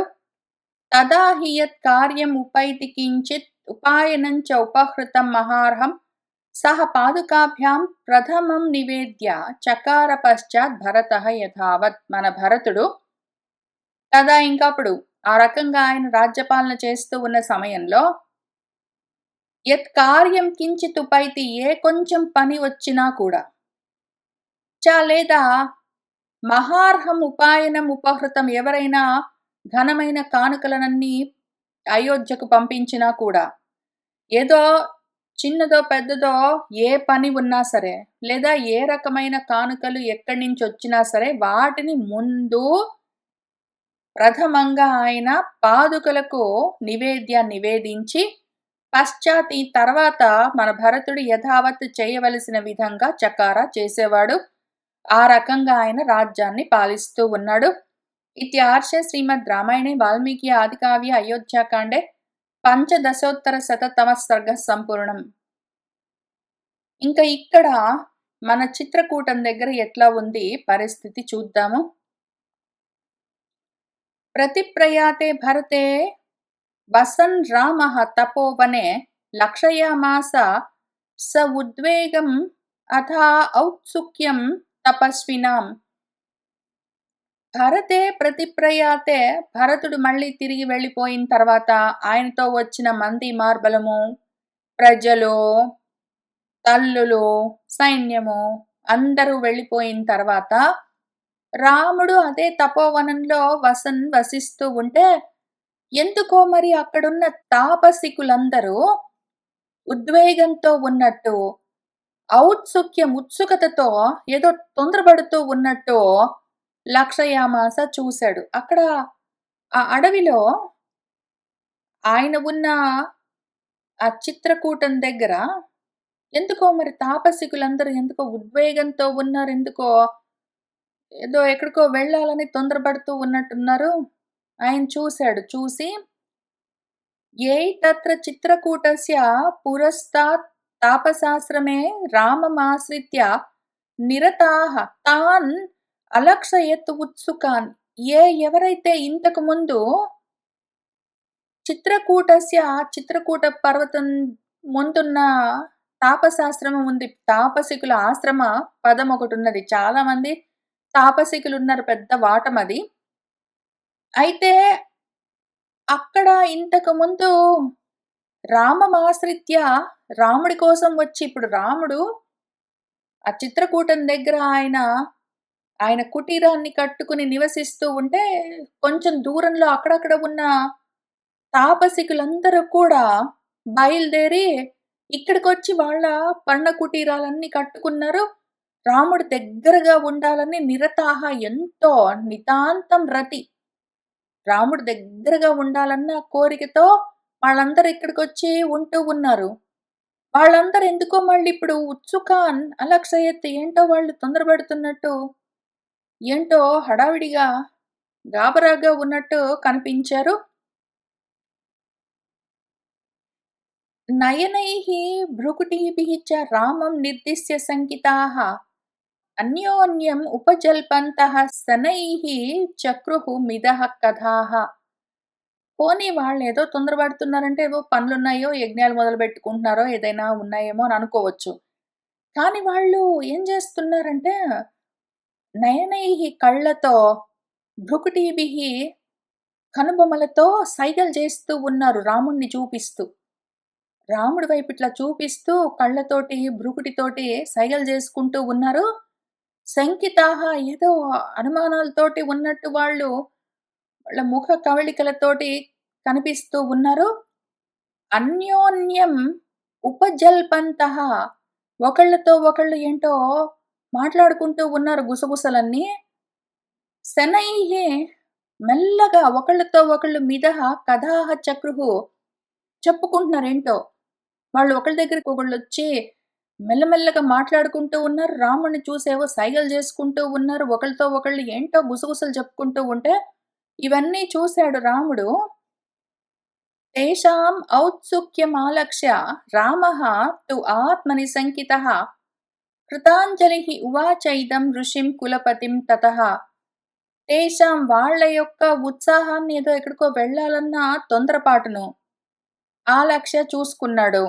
తదా హి యత్ కార్యం ఉపైతి కించిత్ ఉపాయనం చ ఉపహృతం మహార్హం సహ పాదుకాభ్యాం ప్రథమం నివేద్య చకార పశ్చాత్ భరతః యథావత్. మన భరతుడు తదా ఇంకప్పుడు ఆ రకంగా ఆయన రాజ్యపాలన చేస్తూ ఉన్న సమయంలో యత్ కార్యం కించిత్ ఉపైతి, ఏ కొంచెం పని వచ్చినా కూడా లేదా మహార్హం ఉపాయనం ఉపహృతం, ఎవరైనా ఘనమైన కానుకలనన్నీ అయోధ్యకు పంపించినా కూడా, ఏదో చిన్నదో పెద్దదో ఏ పని ఉన్నా సరే, లేదా ఏ రకమైన కానుకలు ఎక్కడి నుంచి వచ్చినా సరే వాటిని ముందు ప్రథమంగా ఆయన పాదుకలకు నివేదించి పశ్చాత్ ఈ తర్వాత మన భరతుడు యథావత్ చేయవలసిన విధంగా చకారా చేసేవాడు. ఆ రకంగా ఆయన రాజ్యాన్ని పాలిస్తూ ఉన్నాడు. ఇత్యార్షే శ్రీమద్ రామాయణే వాల్మీకి ఆదికావ్య అయోధ్యాకాండే పంచదశోత్తర శతతమ సర్గ సంపూర్ణం. ఇంకా ఇక్కడ మన చిత్రకూటం దగ్గర ఎట్లా ఉంది పరిస్థితి చూద్దాము. ప్రతిప్రయాతే భరతే వసన్ రామః తపోవనే లక్షయామాస స ఉద్వేగం అథా ఔత్సుక్యం తపస్వినాం. భరతే ప్రతిప్రయాతే, భరతుడు మళ్ళీ తిరిగి వెళ్ళిపోయిన తర్వాత ఆయనతో వచ్చిన మంది మార్బలము, ప్రజలు, తల్లులు, సైన్యము అందరూ వెళ్ళిపోయిన తర్వాత రాముడు అదే తపోవనంలో వసిస్తూ ఉంటే ఎందుకో మరి అక్కడున్న తాపసికులందరూ ఉద్వేగంతో ఉన్నట్టు, ఔత్సుక్యం ఉత్సుకతతో ఏదో తొందరపడుతూ ఉన్నట్టు లక్షయామాస చూశాడు. అక్కడ ఆ అడవిలో ఆయన ఉన్న ఆ చిత్రకూటం దగ్గర ఎందుకో మరి తాపసికులందరూ ఎందుకో ఉద్వేగంతో ఉన్నారు, ఎందుకో ఏదో ఎక్కడికో వెళ్ళాలని తొందరపడుతూ ఉన్నట్టున్నారు. ఆయన చూశాడు. చూసి ఏ తత్ర చిత్రకూటస్య పురస్తాత్ తాపసాశ్రమే రామమాశ్రిత్య నిరతాః తాన్ అలక్షయత్ ఉత్సుకాన్. ఎవరైతే ఇంతకు ముందు చిత్రకూటస్య చిత్రకూట పర్వతం ముందున్న తాపసాశ్రమం ఉంది. తాపసికుల ఆశ్రమ పదం ఒకటున్నది. చాలా మంది తాపసికులున్నారు. పెద్ద వాటమది. అయితే అక్కడ ఇంతకు ముందు రామమాశ్రిత్య రాముడి కోసం వచ్చి ఇప్పుడు రాముడు ఆ చిత్రకూటం దగ్గర ఆయన కుటీరాన్ని కట్టుకుని నివసిస్తూ ఉంటే కొంచెం దూరంలో అక్కడక్కడ ఉన్న తాపసికులందరూ కూడా బయలుదేరి ఇక్కడికొచ్చి వాళ్ళ పర్ణ కుటీరాలన్నీ కట్టుకున్నారు. రాముడు దగ్గరగా ఉండాలని నిరతాహ ఎంతో నితాంతం రతి. రాముడు దగ్గరగా ఉండాలన్న కోరికతో వాళ్ళందరూ ఇక్కడికొచ్చి ఉంటూ ఉన్నారు. వాళ్ళందరూ ఎందుకో మళ్ళీ ఇప్పుడు ఉత్సుకాన్ అలక్షయత్ ఏంటో వాళ్ళు తొందరపడుతున్నట్టు, ఏంటో హడావిడిగా గాబరాగా ఉన్నట్టు కనిపించారు. నయనైః భ్రుకుటీభిః చ రామం నిర్దిశ్య శంకితాః అన్యోన్యం ఉపజల్పంతః శనైః చక్రుః మిదః కథాః. పోనీ వాళ్ళేదో తొందరపడుతున్నారంటే ఏవో పనులున్నాయో, యజ్ఞాలు మొదలుపెట్టుకుంటున్నారో, ఏదైనా ఉన్నాయేమో అని అనుకోవచ్చు. కానీ వాళ్ళు ఏం చేస్తున్నారంటే నయనైః కళ్ళతో, భ్రుకుటీభిః కనుబొమలతో సైగలు చేస్తూ ఉన్నారు రాముణ్ణి చూపిస్తూ. రాముడి వైపు ఇట్లా చూపిస్తూ కళ్ళతోటి, భ్రుకుటితోటి సైగలు చేసుకుంటూ ఉన్నారు. శంకితాహ ఏదో అనుమానాలతోటి ఉన్నట్టు వాళ్ళ ముఖ కవళికలతోటి కనిపిస్తూ ఉన్నారు. అన్యోన్యం ఉపజల్పంతః ఒకళ్ళతో ఒకళ్ళు ఏంటో మాట్లాడుకుంటూ ఉన్నారు గుసగుసలన్నీ. శనైః మెల్లగా ఒకళ్ళతో ఒకళ్ళు మిదః కథాః చక్రుః చెప్పుకుంటున్నారేంటో. వాళ్ళు ఒకళ్ళ దగ్గరికి ఒకళ్ళొచ్చి మెల్లమెల్లగా మాట్లాడుకుంటూ ఉన్నారు. రాముడిని చూసేవో సైగలు చేసుకుంటూ ఉన్నారు. ఒకళ్ళతో ఒకళ్ళు ఏంటో గుసగుసలు చెప్పుకుంటూ ఉంటే ఇవన్నీ చూశాడు రాముడు. తేషాం ఔత్సుక్యమాలక్ష్య రామః తు ఆత్మని శంకితః కృతాంజలిః ఉవాచ ఇదం ఋషిం కులపతిం తతః. తేషాం వాళ్ళ యొక్క ఉత్సాహాన్ని ఏదో ఎక్కడికో వెళ్ళాలన్న తొందరపాటును ఆలక్ష్య చూసుకున్నాడు.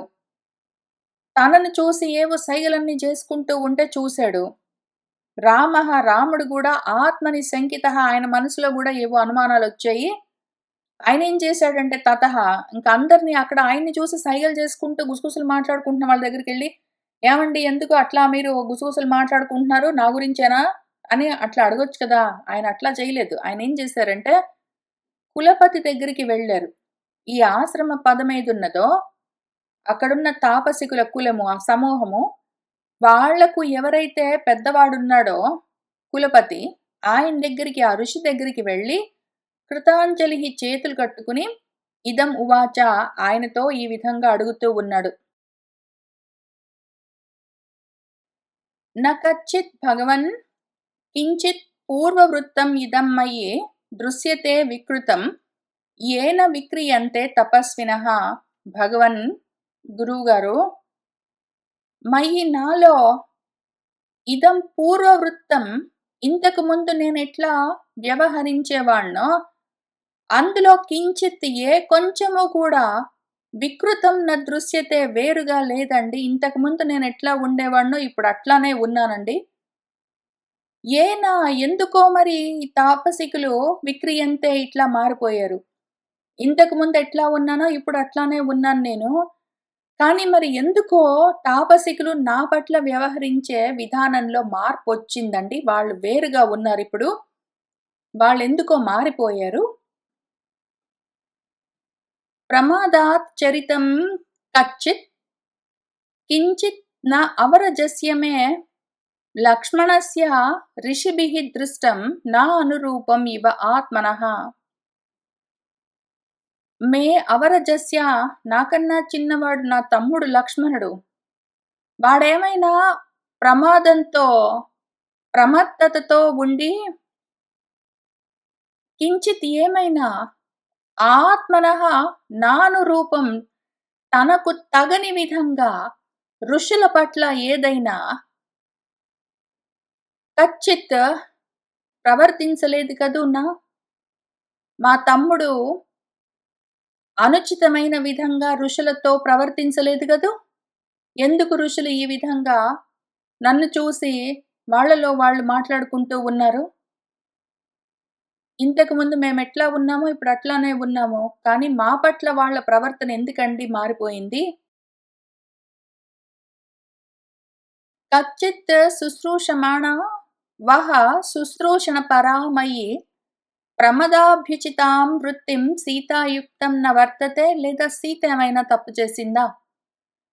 తనను చూసి ఏవో సైగలన్నీ చేసుకుంటూ ఉంటే చూశాడు. రాముడు కూడా ఆత్మని శంకితః ఆయన మనసులో కూడా ఏవో అనుమానాలొచ్చాయి. ఆయనేం చేశాడంటే తతః ఇంక అందరిని అక్కడ ఆయన్ని చూసి సైగలు చేసుకుంటూ గుసగుసలు మాట్లాడుకుంటున్న వాళ్ళ దగ్గరికెళ్ళి, ఏమండి ఎందుకు అట్లా మీరు గుసగుసలు మాట్లాడుకుంటున్నారు? నా గురించేనా? అని అట్లా అడగొచ్చు కదా! ఆయన అట్లా చేయలేదు. ఆయనేం చేశారంటే కులపతి దగ్గరికి వెళ్లారు. ఈ ఆశ్రమ పదమేదున్నదో అక్కడున్న తాపసికుల కులము, ఆ సమూహము, వాళ్లకు ఎవరైతే పెద్దవాడున్నాడో కులపతి, ఆయన దగ్గరికి ఆ ఋషి దగ్గరికి వెళ్ళి కృతాంజలి చేతులు కట్టుకుని ఇదం ఉవాచ ఆయనతో ఈ విధంగా అడుగుతూ ఉన్నాడు. న కచ్చిత్ భగవన్ కించిత్ పూర్వవృత్తం ఇదం మయి దృశ్యతే వికృతం ఏన విక్రియంతే తపస్వినః. భగవన్ గురువుగారు, మయి నాలో ఇదం పూర్వవృత్తం ఇంతకు ముందు నేను ఎట్లా వ్యవహరించేవాణ్ణో అందులో కించిత్ కొంచెము కూడా వికృతం న దృశ్యతే వేరుగా లేదండి. ఇంతకు ముందు నేను ఎట్లా ఉండేవాణ్ణో ఇప్పుడు అట్లానే ఉన్నానండి. ఎందుకో మరి ఈ తాపసికులు విక్రియంతే ఇట్లా మారిపోయారు. ఇంతకు ముందు ఎట్లా ఉన్నానో ఇప్పుడు అట్లానే ఉన్నాను నేను. కానీ మరి ఎందుకో తాపసికులు నా పట్ల వ్యవహరించే విధానంలో మార్పు వచ్చిందండి. వాళ్ళు వేరుగా ఉన్నారు ఇప్పుడు. వాళ్ళెందుకో మారిపోయారు. ప్రమాదాత్ చరితం కచ్చిత్ కించిత్ న అవరజస్య మే లక్ష్మణస్య ఋషిభిః దృష్టం నా అనురూపం ఇవ ఆత్మనః. మే అవరజస్య నాకన్నా చిన్నవాడు నా తమ్ముడు లక్ష్మణుడు. వాడేమైనా ప్రమాదంతో ప్రమత్తతతో ఉండి కించిత్ ఏమైనా ఆత్మనః నానురూపం తనకు తగని విధంగా ఋషుల పట్ల ఏదైనా కచ్చిత్ ప్రవర్తించలేదు కదూనా! మా తమ్ముడు అనుచితమైన విధంగా ఋషులతో ప్రవర్తించలేదు గదూ! ఎందుకు ఋషులు ఈ విధంగా నన్ను చూసి వాళ్ళలో వాళ్ళు మాట్లాడుకుంటూ ఉన్నారు? ఇంతకుముందు మేమెట్లా ఉన్నామో ఇప్పుడు అట్లానే ఉన్నాము. కానీ మా పట్ల వాళ్ళ ప్రవర్తన ఎందుకండి మారిపోయింది? కచ్చిత్ శుశ్రూషమాణా వః శుశ్రూషణపరా మయి ప్రమదాభ్యుచితాం వృత్తిం సీతాయుక్తం న వర్తతే. లేదా సీత ఏమైనా తప్పు చేసిందా?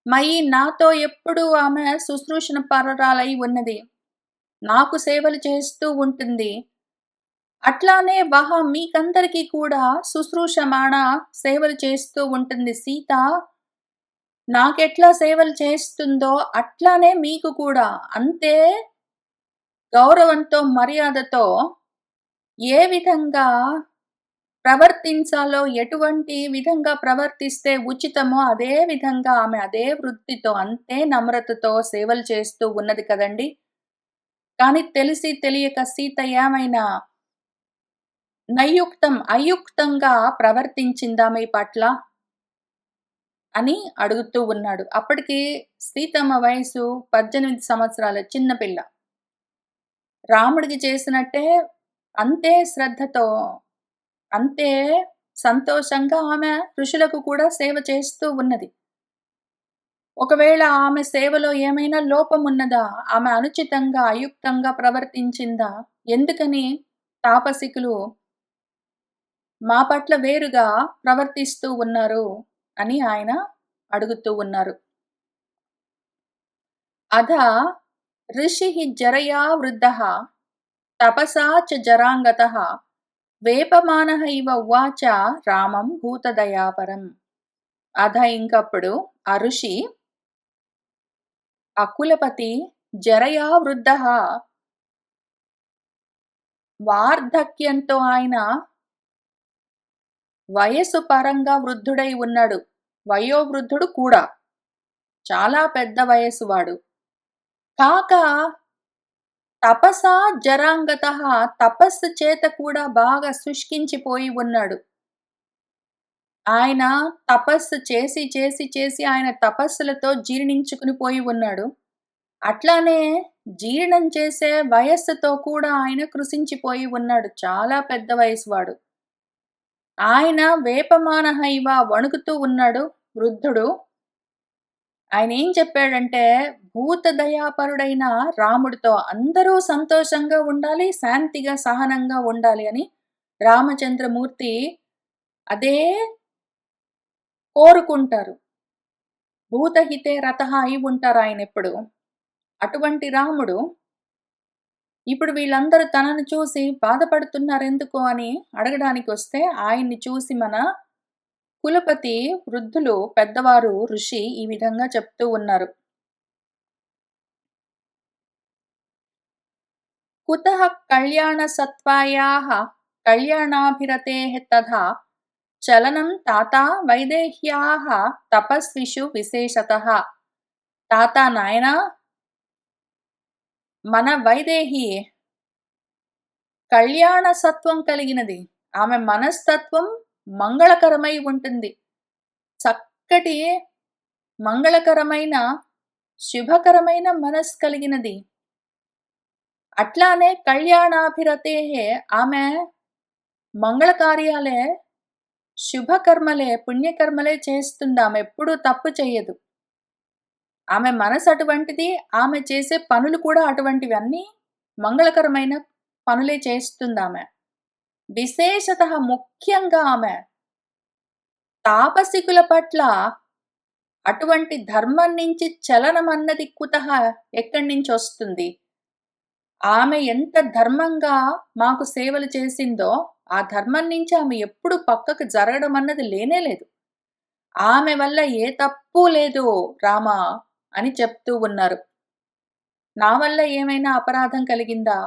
మయి నాతో ఎప్పుడూ ఆమె శుశ్రూషణ పరురాలై ఉన్నది. నాకు సేవలు చేస్తూ ఉంటుంది. అట్లానే వహ మీకందరికీ కూడా శుశ్రూషమాణ సేవలు చేస్తూ ఉంటుంది. సీత నాకెట్లా సేవలు చేస్తుందో అట్లానే మీకు కూడా అంతే గౌరవంతో, మర్యాదతో ఏ విధంగా ప్రవర్తించాలో, ఎటువంటి విధంగా ప్రవర్తిస్తే ఉచితమో అదే విధంగా ఆమె అదే వృత్తితో, అంతే నమ్రతతో సేవలు చేస్తూ ఉన్నది కదండీ! కానీ తెలిసి తెలియక సీత ఏమైనా అయుక్తంగా ప్రవర్తించిందా మీ పట్ల? అని అడుగుతూ ఉన్నాడు. అప్పటికి సీతమ్మ వయసు 18 సంవత్సరాల చిన్నపిల్ల. రాముడికి చేసినట్టే అంతే శ్రద్ధతో, అంతే సంతోషంగా ఆమె ఋషులకు కూడా సేవ చేస్తూ ఉన్నది. ఒకవేళ ఆమె సేవలో ఏమైనా లోపమున్నదా? ఆమె అనుచితంగా, అయుక్తంగా ప్రవర్తించిందా? ఎందుకని తాపసికులు మా పట్ల వేరుగా ప్రవర్తిస్తూ ఉన్నారు అని ఆయన అడుగుతూ ఉన్నారు. అధ ఋషిః జరయా వృద్ధః తపసా చ జరాంగతః వేపమానః ఇవ ఉవాచ రామం భూతదయాపరం. అధ ఇంకప్పుడు ఆ ఋషి, ఆ కులపతి జరయా వృద్ధః వార్ధక్యంతో ఆయన వయస్సు పరంగా వృద్ధుడై ఉన్నాడు. వయోవృద్ధుడు కూడా. చాలా పెద్ద వయస్సు వాడు. కాక తపసా జరాంగతః తపస్సు చేత కూడా బాగా శుష్కించిపోయి ఉన్నాడు. ఆయన తపస్సు చేసి ఆయన తపస్సులతో జీర్ణించుకుని పోయి ఉన్నాడు. అట్లానే జీర్ణం చేసే వయస్సుతో కూడా ఆయన కృశించిపోయి ఉన్నాడు. చాలా పెద్ద వయసు వాడు. ఆయన వేపమానః ఇవ వణుకుతూ ఉన్నాడు వృద్ధుడు. ఆయన ఏం చెప్పాడంటే, భూతదయాపరుడైన రాముడితో అందరూ సంతోషంగా ఉండాలి, శాంతిగా, సహనంగా ఉండాలి అని రామచంద్రమూర్తి అదే కోరుకుంటారు. భూతహితే రతః అయి ఉంటారు ఆయనెప్పుడు. అటువంటి రాముడు ఇప్పుడు వీళ్ళందరూ తనను చూసి బాధపడుతున్నారెందుకు అని అడగడానికొస్తే ఆయన్ని చూసి మన కులపతి వృద్ధులు పెద్దవారు ఋషి ఈ విధంగా చెప్తూ ఉన్నారు. కుతః కళ్యాణ సత్వాయాః కళ్యాణాభిరతేః తథా చలనం తాతా వైదేహ్యాః తపస్విషు విశేషతః. తాత నాయనా, మన వైదేహి కళ్యాణ సత్వం కలిగినది. ఆమె మనస్తత్వం మంగళకరమై ఉంటుంది. చక్కటి మంగళకరమైన, శుభకరమైన మనస్సు కలిగినది. అట్లానే కళ్యాణాభిరతేహే ఆమె మంగళకార్యాలే, శుభకర్మలే, పుణ్యకర్మలే చేస్తుంది. ఆమె ఎప్పుడూ తప్పు చెయ్యదు. ఆమె మనసు అటువంటిది. ఆమె చేసే పనులు కూడా అటువంటివి. అన్నీ మంగళకరమైన పనులే చేస్తుందామె. విశేషతః ముఖ్యంగా ఆమె తాపసికుల పట్ల అటువంటి ధర్మం నుంచి చలనమన్నది కుతః ఎక్కడి నుంచి వస్తుంది? ఆమె ఎంత ధర్మంగా మాకు సేవలు చేసిందో ఆ ధర్మం నుంచి ఆమె ఎప్పుడు పక్కకు జరగడం అన్నది లేనే లేదు. ఆమె వల్ల ఏ తప్పు లేదు రామా అని చెప్తూ ఉన్నారు. నా వల్ల ఏమైనా అపరాధం కలిగిందా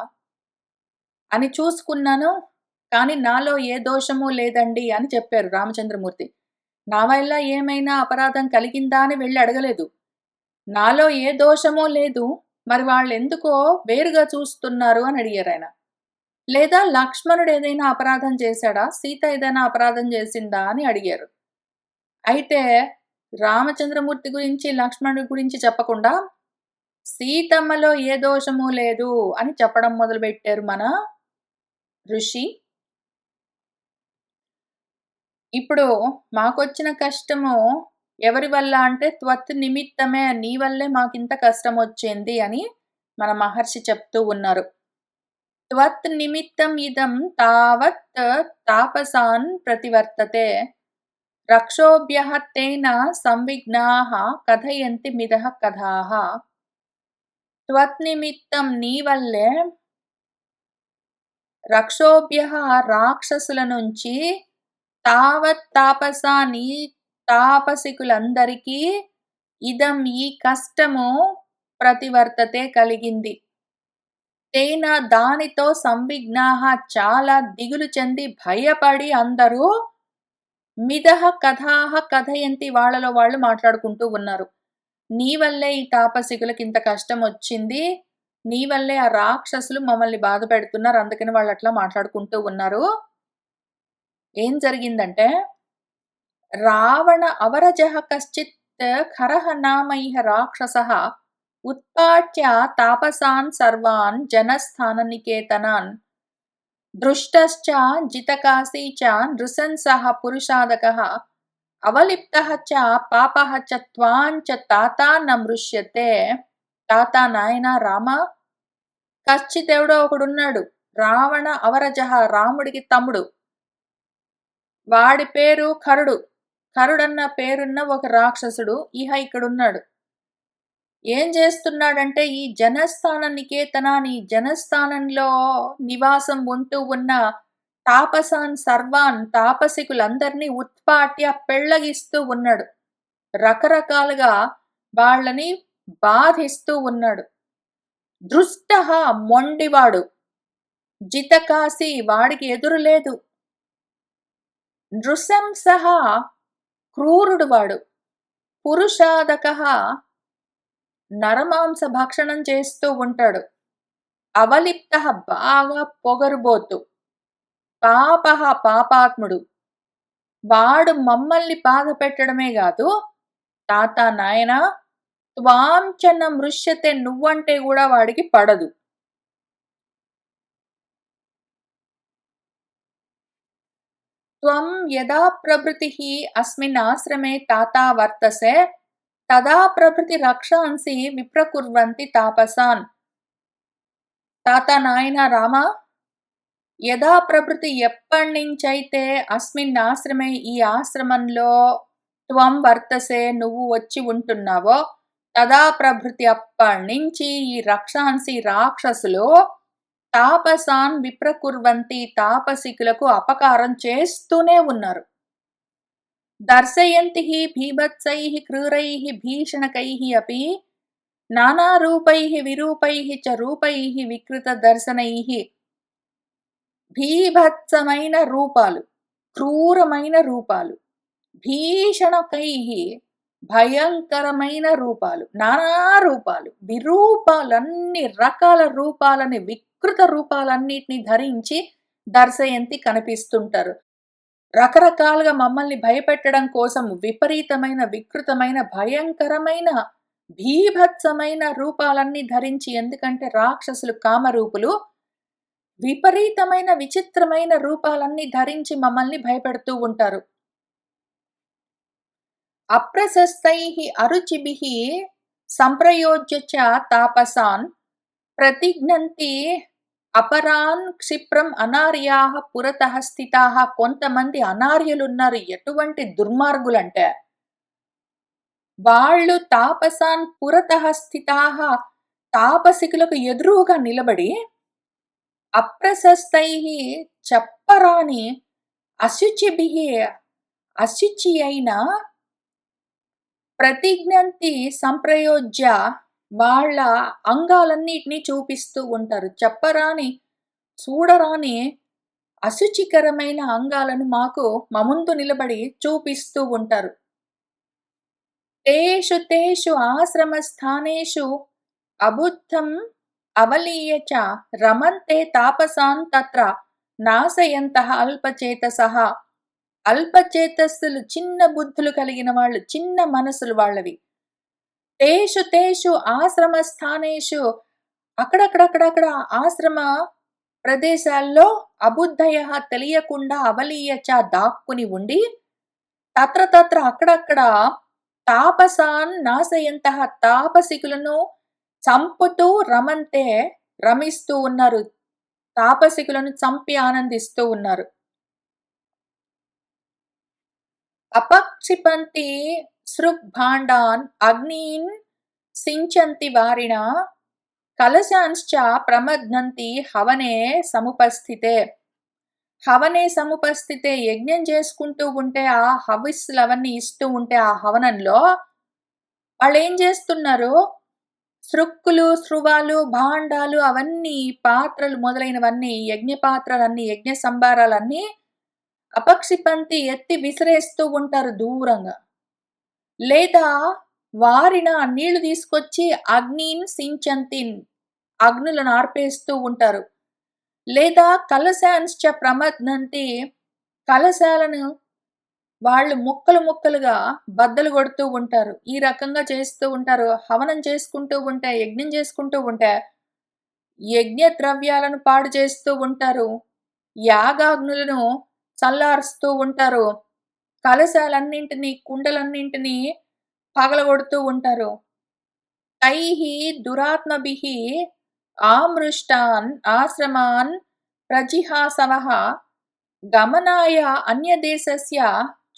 అని చూసుకున్నాను, కానీ నాలో ఏ దోషము లేదండి అని చెప్పారు రామచంద్రమూర్తి. నా వల్ల ఏమైనా అపరాధం కలిగిందా అని వెళ్ళి అడగలేదు. నాలో ఏ దోషమూ లేదు, మరి వాళ్ళెందుకో వేరుగా చూస్తున్నారు అని అడిగారాయన. లేదా లక్ష్మణుడు ఏదైనా అపరాధం చేశాడా? సీత ఏదైనా అపరాధం చేసిందా? అని అడిగారు. అయితే రామచంద్రమూర్తి గురించి, లక్ష్మణుడి గురించి చెప్పకుండా సీతమ్మలో ఏ దోషము లేదు అని చెప్పడం మొదలుపెట్టారు మన ఋషి. ఇప్పుడు మాకొచ్చిన కష్టము ఎవరి వల్ల అంటే త్వత్ నిమిత్తమే, నీ వల్లే మాకింత కష్టమొచ్చింది అని మన మహర్షి చెప్తూ ఉన్నారు. త్వత్ నిమిత్తం ఇదం తావత్ తాపసాన్ ప్రతివర్తతే రక్షోభ్యః తేన సంవిఘ్నాః కథయంతి మిదః కథాః. త్వత్నిమిత్తం నీ వల్లే రక్షోభ్యః రాక్షసుల నుంచి తావత్ తాపసాని తాపసికులందరికీ ఇదం ఈ కష్టము ప్రతివర్తతే కలిగింది. తేన దానితో సంవిఘ్నాః చాలా దిగులు చెంది భయపడి అందరూ మిదః కథాః కథయంతి వాళ్ళలో వాళ్ళు మాట్లాడుకుంటూ ఉన్నారు. నీ వల్లే ఈ తాపసికులకి ఇంత కష్టం వచ్చింది. నీ వల్లే ఆ రాక్షసులు మమ్మల్ని బాధ పెడుతున్నారు. అందుకని వాళ్ళు అట్లా మాట్లాడుకుంటూ ఉన్నారు. ఏం జరిగిందంటే రావణ అవరజః కశ్చిత్ ఖరః నామైః రాక్షసః ఉత్పాట్య తాపసాన్ సర్వాన్ జనస్థాననికేతనాన్ దృష్టశ్చ జితకాశీ చ నృశంసః పురుషాదకః అవలిప్తః చ పాపః చ త్వాం చ తాతా న మృష్యతే. తాత నాయన రామ, కశ్చితెవడో ఒకడున్నాడు, రావణ అవరజః రాముడికి తమ్ముడు, వాడి పేరు ఖరుడు. ఖరుడన్న పేరున్న ఒక రాక్షసుడు ఇక్కడున్నాడు. ఏం చేస్తున్నాడంటే ఈ జనస్థాన నికేతనాన్ని, జనస్థానంలో నివాసం ఉంటూ ఉన్న తాపసాన్ సర్వాన్ తాపసికులందరినీ ఉత్పాట్య పెళ్లగిస్తూ ఉన్నాడు. రకరకాలుగా వాళ్ళని బాధిస్తూ ఉన్నాడు. దృష్టః మొండివాడు, జితకాసి వాడికి ఎదురు లేదు, నృశంసః క్రూరుడు వాడు, పురుషాదకః నరమాంస భక్షణం చేస్తూ ఉంటాడు, అవలిప్తః బాగా పొగరుబోతు, పాపః పాపాత్ముడు. వాడు మమ్మల్ని బాధ పెట్టడమే కాదు, తాత నాయన త్వాం చ న మృష్యతే నువ్వంటే కూడా వాడికి పడదు. త్వం యదా ప్రభృతిః అస్మిన్ ఆశ్రమే తాతా వర్తసే తదా ప్రభృతి రక్షాంసి విప్రకుర్వంతి తాపసాన్. తాత నాయన రామ, యదా ప్రభృతి ఎప్పటి నుంచైతే అస్మిన్ ఆశ్రమే ఈ ఆశ్రమంలో త్వం వర్తసే నువ్వు వచ్చి ఉంటున్నావో తదా ప్రభృతి అప్పటి నుంచి ఈ రక్షాంసి రాక్షసులు తాపసాన్ విప్రకుర్వంతి తాపసికులకు అపకారం చేస్తూనే ఉన్నారు. దర్శయంతిః భీభత్సైః క్రూరైః భీషణకైః అపి నానారూపైః విరూపైః చ రూపైః వికృత దర్శనైః. భీభత్సమైన రూపాలు, క్రూరమైన రూపాలు, భీషణకైః భయంకరమైన రూపాలు, నానా రూపాలు, విరూపాలు, అన్ని రకాల రూపాలని, వికృత రూపాలన్నిటిని ధరించి దర్శయంతి కనిపిస్తుంటారు. రకరకాలుగా మమ్మల్ని భయపెట్టడం కోసం విపరీతమైన, వికృతమైన, భయంకరమైన, భీభత్సమైన రూపాలన్నీ ధరించి, ఎందుకంటే రాక్షసులు కామరూపులు, విపరీతమైన విచిత్రమైన రూపాలన్నీ ధరించి మమ్మల్ని భయపెడుతూ ఉంటారు. అప్రశస్తైః అరుచిభిః సంప్రయోజ్య చ తాపసాన్ ప్రతిఘ్నంతి అపరాన్ క్షిప్రం అనార్యాః పురతః స్థితాః. కొంతమంది అనార్యులున్నారు. ఎటువంటి దుర్మార్గులంటే వాళ్ళు తాపసాన్ పురతః స్థితాః తాపసికులకు ఎదురుగా నిలబడి అప్రశస్తైః చెప్పరాని అశుచిభిః అశుచి అయిన ప్రతిజ్ఞంతి సంప్రయోజ్య వాళ్ళ అంగాలన్నిటినీ చూపిస్తూ ఉంటారు. చెప్పరాని, చూడరాని అశుచికరమైన అంగాలను మా ముందు నిలబడి చూపిస్తూ ఉంటారు. తేషు తేషు ఆశ్రమ స్థానేషు అబుద్ధం అవలీయ చ రమంతే తాపసాన్ తత్ర నాశయంతః అల్పచేతసః. అల్పచేతస్సులు, చిన్న బుద్ధులు కలిగిన వాళ్ళు, చిన్న మనసులు వాళ్ళవి. తేషు తేషు ఆశ్రమ స్థానేషు, అక్కడక్కడక్కడక్కడ ఆశ్రమ ప్రదేశాల్లో అబుద్ధయ తెలియకుండా అవలీయచ దాక్కుని ఉండి, తత్ర తత్ర అక్కడక్కడ తాపసాన్ నాశయంతః తాపసికులను చంపుతూ రమంతే రమిస్తూ ఉన్నారు. తాపసికులను చంపి ఆనందిస్తూ ఉన్నారు. అపక్షిపంతి సృగ్భాండాన్ అగ్నీన్ సించంతి వారిణ కలశాంశ్చ ప్రమథ్నంతి హవనే సముపస్థితే. హవనే సముపస్థితే, యజ్ఞం చేసుకుంటూ ఉంటే ఆ హవిస్సులు అవన్నీ ఇస్తూ ఉంటే ఆ హవనంలో వాళ్ళు ఏం చేస్తున్నారు? సృక్కులు, స్రువాలు, భాండాలు అవన్నీ, పాత్రలు మొదలైనవన్నీ, యజ్ఞ పాత్రలన్నీ, యజ్ఞ సంభారాలన్నీ అపక్షిపంతి ఎత్తి విసిరేస్తూ ఉంటారు దూరంగా. లేదా వారిన నీళ్లు తీసుకొచ్చి అగ్నిన్ సించంతిన్ అగ్నులను ఆర్పేస్తూ ఉంటారు. లేదా కలశాంశ్చ ప్రమథ్నంతి కలశాలను వాళ్ళు ముక్కలు ముక్కలుగా బద్దలు కొడుతూ ఉంటారు. ఈ రకంగా చేస్తూ ఉంటారు. హవనం చేసుకుంటూ ఉంటే, యజ్ఞం చేసుకుంటూ ఉంటే యజ్ఞ ద్రవ్యాలను పాడు చేస్తూ ఉంటారు. యాగాగ్నులను చల్లారుస్తూ ఉంటారు. కలశాలన్నింటినీ, కుండలన్నింటినీ పగలగొడుతూ ఉంటారు. తైహి దురాత్మభిః ఆమృష్టాన్ ఆశ్రమాన్ ప్రజిహాసవః గమనాయ అన్యదేశస్య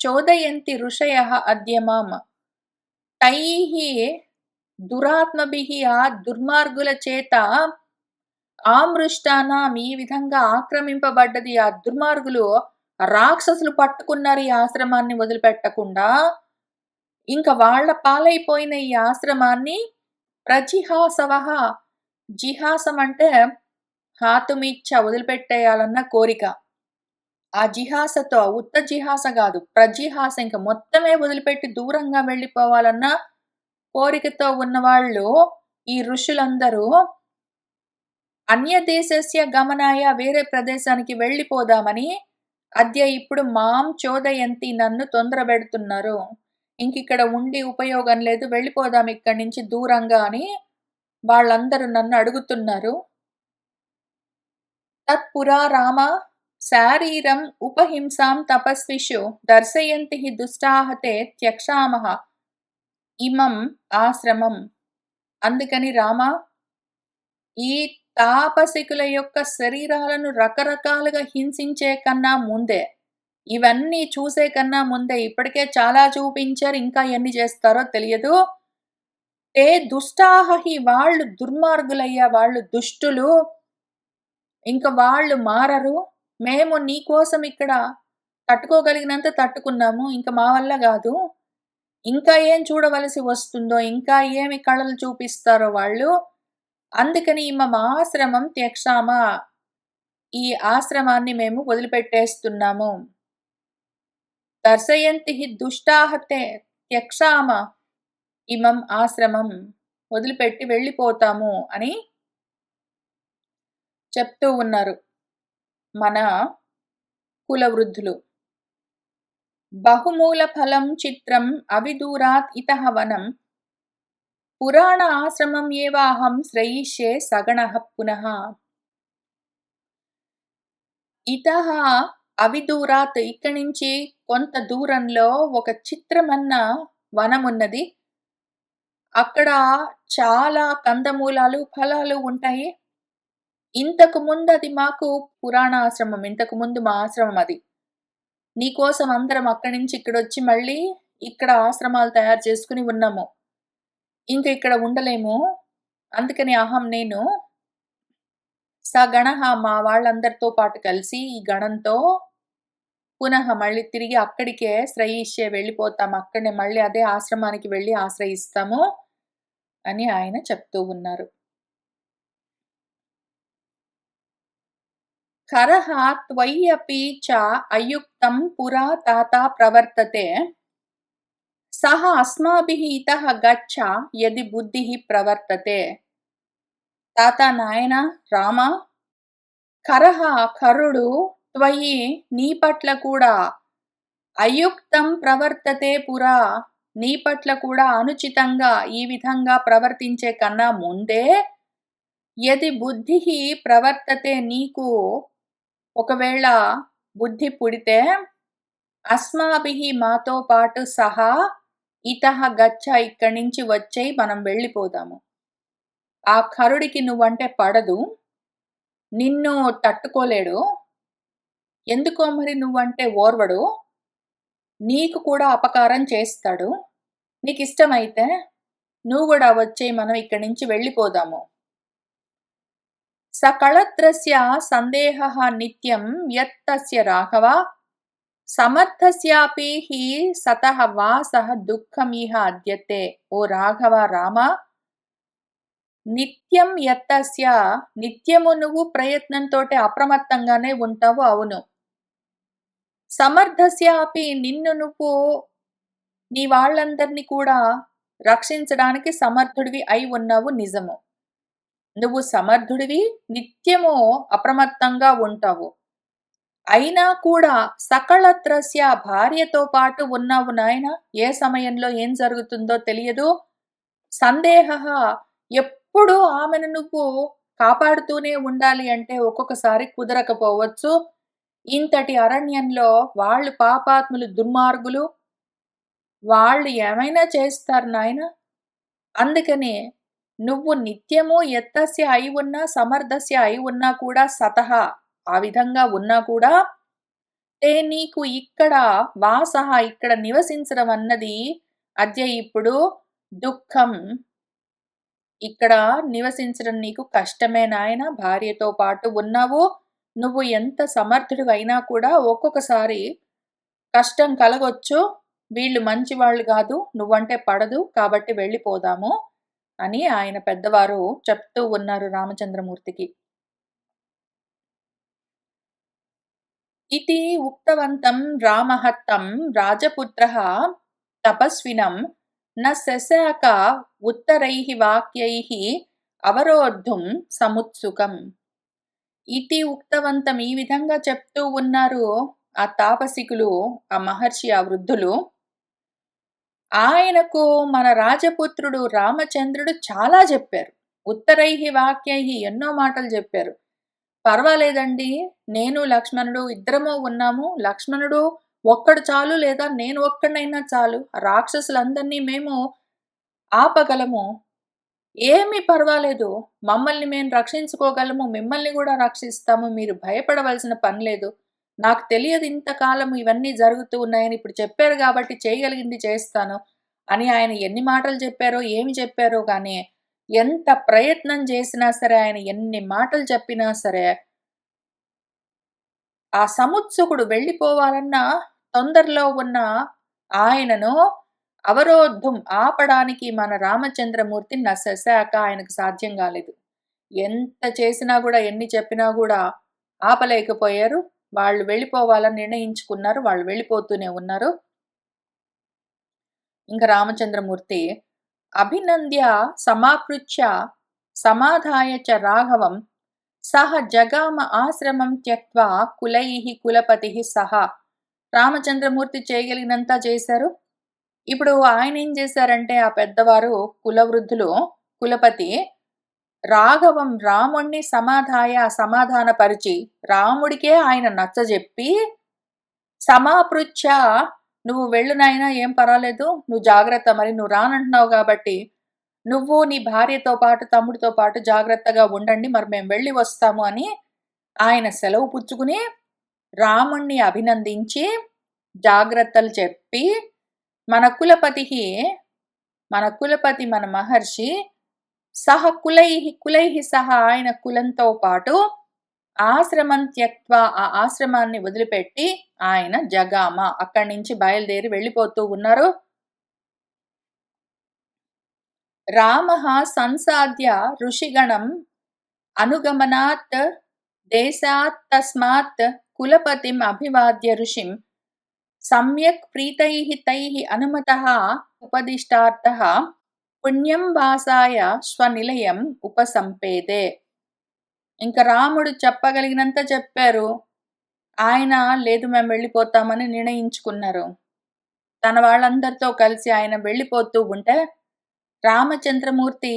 చోదయంతి ఋషయః అద్య మాం. తైహి దురాత్మభిః, ఆ దుర్మార్గుల చేత, ఆమృష్టానాం ఈ విధంగా ఆక్రమింపబడ్డది. ఆ దుర్మార్గులు, రాక్షసులు పట్టుకున్నారు ఈ ఆశ్రమాన్ని వదిలిపెట్టకుండా. ఇంకా వాళ్ళ పాలైపోయిన ఈ ఆశ్రమాన్ని ప్రజిహాసవః, జిహాసం అంటే హాతుమిచ్చ, వదిలిపెట్టేయాలన్న కోరిక. ఆ జిహాసతో, ఉత్త జిహాస కాదు, ప్రజిహాస, ఇంకా మొత్తమే వదిలిపెట్టి దూరంగా వెళ్ళిపోవాలన్న కోరికతో ఉన్నవాళ్ళు ఈ ఋషులందరూ అన్యదేశస్య గమనాయ, వేరే ప్రదేశానికి వెళ్ళిపోదామని, అద్య ఇప్పుడు మాం చోదయంతి నన్ను తొందర పెడుతున్నారు. ఇంకిక్కడ ఉండి ఉపయోగం లేదు, వెళ్ళిపోదాం ఇక్కడి నుంచి దూరంగా అని వాళ్ళందరూ నన్ను అడుగుతున్నారు. తత్పురా రామ శారీరం ఉపహింసాం తపస్విషు దర్శయంతి హి దుష్టాహతే త్యక్షామః ఇమం ఆశ్రమం. అందుకని రామ, ఈ తాపసికుల యొక్క శరీరాలను రకరకాలుగా హింసించే కన్నా ముందే, ఇవన్నీ చూసే కన్నా ముందే, ఇప్పటికే చాలా చూపించారు, ఇంకా ఎన్ని చేస్తారో తెలియదు. తే దుష్టాహి, వాళ్ళు దుర్మార్గులయ్యా, వాళ్ళు దుష్టులు, ఇంకా వాళ్ళు మారరు. మేము నీకోసం ఇక్కడ తట్టుకోగలిగినంత తట్టుకున్నాము, ఇంకా మా వల్ల కాదు, ఇంకా ఏం చూడవలసి వస్తుందో, ఇంకా ఏమి కళలు చూపిస్తారో వాళ్ళు. అందుకని ఇమం ఆశ్రమం త్యక్షామ, ఈ ఆశ్రమాన్ని మేము వదిలిపెట్టేస్తున్నాము. దర్శయంతి హి దుష్టాహతే త్యక్షామ ఇమం ఆశ్రమం, వదిలిపెట్టి వెళ్ళిపోతాము అని చెప్తూ ఉన్నారు మన కులవృద్ధులు. బహుమూల ఫలం చిత్రం అవిదూరాత్ ఇతః వనం పురాణ ఆశ్రమం ఏవాహం శ్రయిష్యే సగణః పునః. ఇతః అవిదూరాత్, ఇక్కడి నుంచి కొంత దూరంలో ఒక చిత్రమన్న వనం ఉన్నది. అక్కడ చాలా కందమూలాలు, ఫలాలు ఉంటాయి. ఇంతకు ముందు అది మాకు పురాణాశ్రమం, ఇంతకు ముందు మా ఆశ్రమం అది. నీకోసం అందరం అక్కడి నుంచి ఇక్కడొచ్చి మళ్ళీ ఇక్కడ ఆశ్రమాలు తయారు చేసుకుని ఉన్నాము. ఇంక ఇక్కడ ఉండలేము. అందుకని నేను సగణః, మా వాళ్ళందరితో పాటు కలిసి ఈ గణంతో పునః మళ్ళీ తిరిగి అక్కడికే శ్రయిష్యే, వెళ్ళిపోతాం, అక్కడనే మళ్ళీ అదే ఆశ్రమానికి వెళ్ళి ఆశ్రయిస్తాము అని ఆయన చెప్తూ ఉన్నారు. కరః త్వయ్యపి చ అయుక్తం పురా తాత ప్రవర్తతే సహ అస్మాభిః ఇతః గచ్చ యది బుద్ధిః ప్రవర్తతే. తాత నాయన రామ కరహ కరుడు త్వయి నీ పట్ల కూడా అయుక్తం ప్రవర్తతే పురా నీ పట్ల కూడా అనుచితంగా ఈ విధంగా ప్రవర్తించే కన్నా ముందే యది బుద్ధి ప్రవర్తతే నీకు ఒకవేళ బుద్ధి పుడితే అస్మాభిః మాతో పాటు సహా ఇతః గచ్చ ఇక్కడి నుంచి వచ్చేయి మనం వెళ్ళిపోదాము. ఆ కరుడికి నువ్వంటే పడదు, నిన్ను తట్టుకోలేడు, ఎందుకో మరి నువ్వంటే ఓర్వడు, నీకు కూడా అపకారం చేస్తాడు. నీకిష్టమైతే నువ్వు కూడా వచ్చేయి మనం ఇక్కడి నుంచి వెళ్ళిపోదాము. సకళత్రస్య సందేహః నిత్యం యత్తస్య రాఘవ సమర్థస్యాపి హి సతః వాసః దుఃఖమిహ అద్యతే. ఓ రాఘవ రామ నిత్యం యత్తస్య నిత్యము నువ్వు ప్రయత్నంతోటే అప్రమత్తంగానే ఉంటావు, అవును. సమర్థస్యాపి నిన్ను నువ్వు నీ వాళ్ళందరినీ కూడా రక్షించడానికి సమర్థుడివి అయి ఉన్నావు, నిజము. నువ్వు సమర్థుడివి, నిత్యము అప్రమత్తంగా ఉంటావు. అయినా కూడా సకళత్రస్య భార్యతో పాటు ఉన్నావు నాయన. ఏ సమయంలో ఏం జరుగుతుందో తెలియదు. సందేహ ఎప్పుడూ ఆమెను నువ్వు కాపాడుతూనే ఉండాలి అంటే ఒక్కొక్కసారి కుదరకపోవచ్చు. ఇంతటి అరణ్యంలో వాళ్ళు పాపాత్ములు, దుర్మార్గులు, వాళ్ళు ఏమైనా చేస్తారు నాయన. అందుకనే నువ్వు నిత్యము యత్తస్య అయి ఉన్నా సమర్థస్య అయి ఉన్నా కూడా సతహ ఆ విధంగా ఉన్నా కూడా తే నీకు ఇక్కడ వాసః ఇక్కడ నివసించడం అన్నది అద్య ఇప్పుడు దుఃఖం, ఇక్కడ నివసించడం నీకు కష్టమే నాయన. భార్యతో పాటు ఉన్నావు, నువ్వు ఎంత సమర్థుడు అయినా కూడా ఒక్కొక్కసారి కష్టం కలగొచ్చు. వీళ్ళు మంచివాళ్ళు కాదు, నువ్వంటే పడదు, కాబట్టి వెళ్ళిపోదాము అని ఆయన పెద్దవారు చెప్తూ ఉన్నారు రామచంద్రమూర్తికి. ఇతి ఉక్తవంతం రామః తం రాజపుత్రః తపస్వినం న శశాక ఉత్తరైః వాక్యైః అవరోద్ధుం సముత్సుకం. ఇతి ఉక్తవంతం ఈ విధంగా చెప్తూ ఉన్నారు ఆ తాపసికులు, ఆ మహర్షి, ఆ వృద్ధులు. ఆయనకు మన రాజపుత్రుడు రామచంద్రుడు చాలా చెప్పారు. ఉత్తరైః వాక్యైః ఎన్నో మాటలు చెప్పారు. పర్వాలేదండి, నేను లక్ష్మణుడు ఇద్దరము ఉన్నాము. లక్ష్మణుడు ఒక్కడు చాలు, లేదా నేను ఒక్కడినైనా చాలు. రాక్షసులందరినీ మేము ఆపగలము. ఏమీ పర్వాలేదు, మమ్మల్ని మేము రక్షించుకోగలము, మిమ్మల్ని కూడా రక్షిస్తాము. మీరు భయపడవలసిన పని లేదు. నాకు తెలియదు ఇంతకాలం ఇవన్నీ జరుగుతూ ఉన్నాయని, ఇప్పుడు చెప్పారు కాబట్టి చేయగలిగింది చేస్తాను అని ఆయన ఎన్ని మాటలు చెప్పారో, ఏమి చెప్పారో కానీ, ఎంత ప్రయత్నం చేసినా సరే, ఆయన ఎన్ని మాటలు చెప్పినా సరే, ఆ సముత్సుకుడు వెళ్ళిపోవాలన్న తొందరలో ఉన్న ఆయనను అవరోద్ధం ఆపడానికి మన రామచంద్రమూర్తి నశశాక ఆయనకు సాధ్యం కాలేదు. ఎంత చేసినా కూడా, ఎన్ని చెప్పినా కూడా ఆపలేకపోయారు. వాళ్ళు వెళ్ళిపోవాలని నిర్ణయించుకున్నారు, వాళ్ళు వెళ్ళిపోతూనే ఉన్నారు. ఇంకా రామచంద్రమూర్తి అభినంద్య సమాపృచ్ఛ సమాధాయ చ రాఘవం సహ జగామ ఆశ్రమం త్యక్త్వా కులైః కులపతిః సహ. రామచంద్రమూర్తి చేయగలిగినంత చేశారు. ఇప్పుడు ఆయన ఏం చేశారంటే, ఆ పెద్దవారు కులవృద్ధులు, కులపతి రాఘవం రాముణ్ణి సమాధానపరిచి, రాముడికే ఆయన నచ్చజెప్పి, సమాపృచ్ఛ నువ్వు వెళ్ళు నాయనా, ఏం పర్వాలేదు, నువ్వు జాగ్రత్త, మరి నువ్వు రానంటున్నావు కాబట్టి నువ్వు నీ భార్యతో పాటు తమ్ముడితో పాటు జాగ్రత్తగా ఉండండి, మరి మేము వెళ్ళి వస్తాము అని ఆయన సెలవు పుచ్చుకుని రాముణ్ణి అభినందించి జాగ్రత్తలు చెప్పి మన కులపతి మన మహర్షి సహ కులైః సహ ఆయన కులంతో పాటు ఆశ్రమం త్యక్త్వా ఆ ఆశ్రమాన్ని వదిలిపెట్టి ఆయన జగామ అక్కడి నుంచి బయలుదేరి వెళ్ళిపోతూ ఉన్నారు. రామః సంసాద్య ఋషిగణం అనుగమనాత్ దేశాత్ తస్మాత్ కులపతిం అభివాద్య ఋషిం సమ్యక్ ప్రీతైః తైః అనుమతః ఉపదిష్టార్థః పుణ్యం వాసాయ స్వనిలయం ఉపసంపేదే. ఇంక రాముడు చెప్పగలిగినంత చెప్పారు. ఆయన లేదు మేము వెళ్ళిపోతామని నిర్ణయించుకున్నారు. తన వాళ్ళందరితో కలిసి ఆయన వెళ్ళిపోతూ ఉంటే రామచంద్రమూర్తి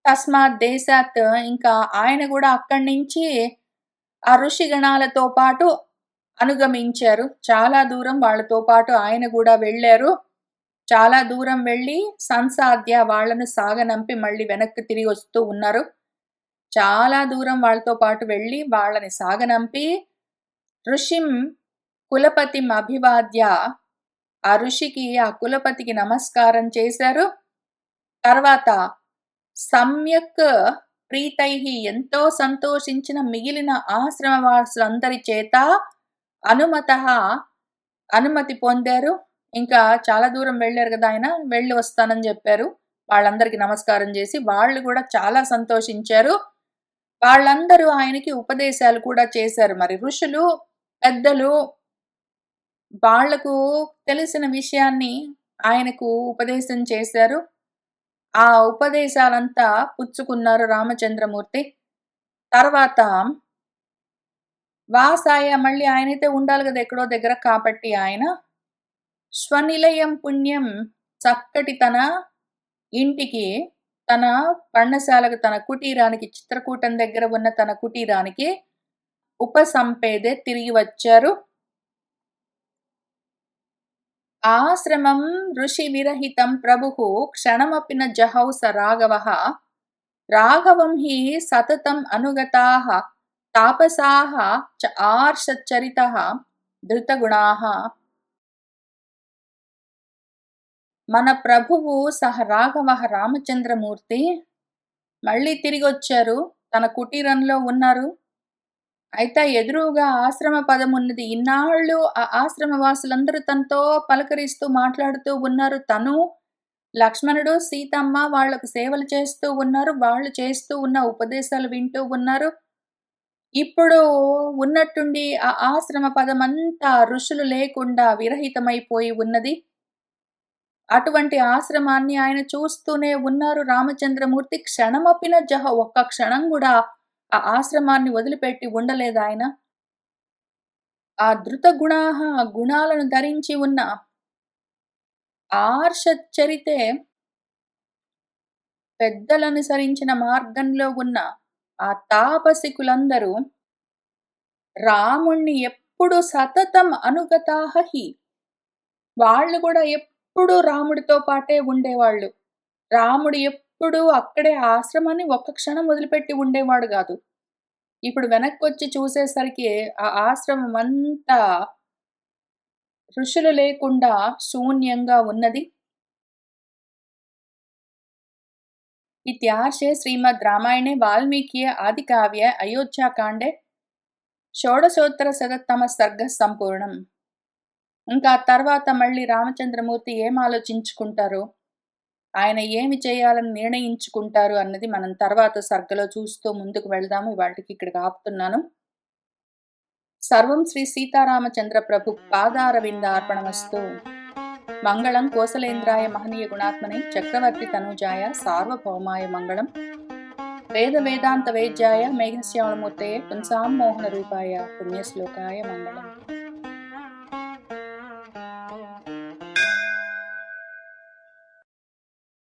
తస్మాత్ దేశాత్ ఇంకా ఆయన కూడా అక్కడి నుంచి ఆ ఋషిగణాలతో పాటు అనుగమించారు. చాలా దూరం వాళ్ళతో పాటు ఆయన కూడా వెళ్ళారు. చాలా దూరం వెళ్ళి సంసాధ్య వాళ్ళను సాగనంపి మళ్ళీ వెనక్కి తిరిగి వస్తూ ఉన్నారు. చాలా దూరం వాళ్ళతో పాటు వెళ్ళి వాళ్ళని సాగనంపి ఋషిం కులపతిం అభివాద్య, ఆ ఋషికి ఆ కులపతికి నమస్కారం చేశారు. తర్వాత సమ్యక్ ప్రీతైః, ఎంతో సంతోషించిన మిగిలిన ఆశ్రమవాసులందరి చేత అనుమతి పొందారు. ఇంకా చాలా దూరం వెళ్ళారు కదా ఆయన, వెళ్ళి వస్తానని చెప్పారు. వాళ్ళందరికీ నమస్కారం చేసి వాళ్ళు కూడా చాలా సంతోషించారు. వాళ్ళందరూ ఆయనకి ఉపదేశాలు కూడా చేశారు. మరి ఋషులు పెద్దలు వాళ్లకు తెలిసిన విషయాన్ని ఆయనకు ఉపదేశం చేశారు. ఆ ఉపదేశాలంతా పుచ్చుకున్నారు రామచంద్రమూర్తి. తర్వాత వాసాయ, మళ్ళీ ఆయనైతే ఉండాలి కదా ఎక్కడో దగ్గర, కాబట్టి ఆయన స్వనిలయం పుణ్యం, చక్కటి తన ఇంటికి, తన పర్ణశాలకు, తన కుటీరానికి, చిత్రకూటం దగ్గర ఉన్న తన కుటీరానికి ఉపసంపేదే తిరిగి వచ్చారు. ఆశ్రమం ఋషి విరహితం ప్రభుః క్షణమపి న జహౌ స రాఘవః, రాఘవం హి సతతం అనుగతాః తాపసాః చ ఆర్షచరితః ధృతగుణాః. మన ప్రభువు సహ రాఘవ రామచంద్రమూర్తి మళ్ళీ తిరిగి వచ్చారు. తన కుటీరంలో ఉన్నారు. అయితే ఎదురుగా ఆశ్రమ పదం ఉన్నది. ఇన్నాళ్ళు ఆ ఆశ్రమ వాసులందరూ తనతో పలకరిస్తూ మాట్లాడుతూ ఉన్నారు. తను, లక్ష్మణుడు, సీతమ్మ వాళ్లకు సేవలు చేస్తూ ఉన్నారు. వాళ్ళు చేస్తూ ఉన్న ఉపదేశాలు వింటూ ఉన్నారు. ఇప్పుడు ఉన్నట్టుండి ఆ ఆశ్రమ పదం అంతా ఋషులు లేకుండా విరహితమైపోయి ఉన్నది. అటువంటి ఆశ్రమాన్ని ఆయన చూస్తూనే ఉన్నారు. రామచంద్రమూర్తి క్షణమపిన జహ, ఒక్క క్షణం కూడా ఆ ఆశ్రమాన్ని వదిలిపెట్టి ఉండలేదు ఆయన. ఆ ధృత గుణాహ, గుణాలను ధరించి ఉన్న ఆర్షచరితే, పెద్దలనుసరించిన మార్గంలో ఉన్న ఆ తాపసికులందరూ రాముణ్ణి ఎప్పుడు సతతం అనుగతాహి, వాళ్ళు కూడా ఎప్పుడు రాముడితో పాటే ఉండేవాళ్ళు. రాముడు ఎప్పుడు అక్కడే ఆశ్రమాన్ని ఒక్క క్షణం వదిలిపెట్టి ఉండేవాడు కాదు. ఇప్పుడు వెనక్కి వచ్చి చూసేసరికి ఆ ఆశ్రమం అంతా ఋషులు లేకుండా శూన్యంగా ఉన్నది. ఇత్యార్షే శ్రీమద్ రామాయణే వాల్మీకియే ఆదికావ్యే అయోధ్యాకాండే షోడశోత్తరశతతమ సర్గ సంపూర్ణం. ఇంకా తర్వాత మళ్ళీ రామచంద్రమూర్తి ఏం ఆలోచించుకుంటారు, ఆయన ఏమి చేయాలని నిర్ణయించుకుంటారు అన్నది మనం తర్వాత సర్గలో చూస్తూ ముందుకు వెళ్దాము. ఇవాళకి ఇక్కడికి ఆపుతున్నాను. సర్వం శ్రీ సీతారామచంద్ర ప్రభు పాదారవిందార్పణమస్తు. మంగళం కోసలేంద్రాయ మహనీయ గుణాత్మనే చక్రవర్తి తనూజాయ సార్వభౌమాయ మంగళం. వేద వేదాంత వేద్యాయ మేఘశ్యామళమూర్తయే పుంసాం మోహన రూపాయ పుణ్యశ్లోకాయ మంగళం.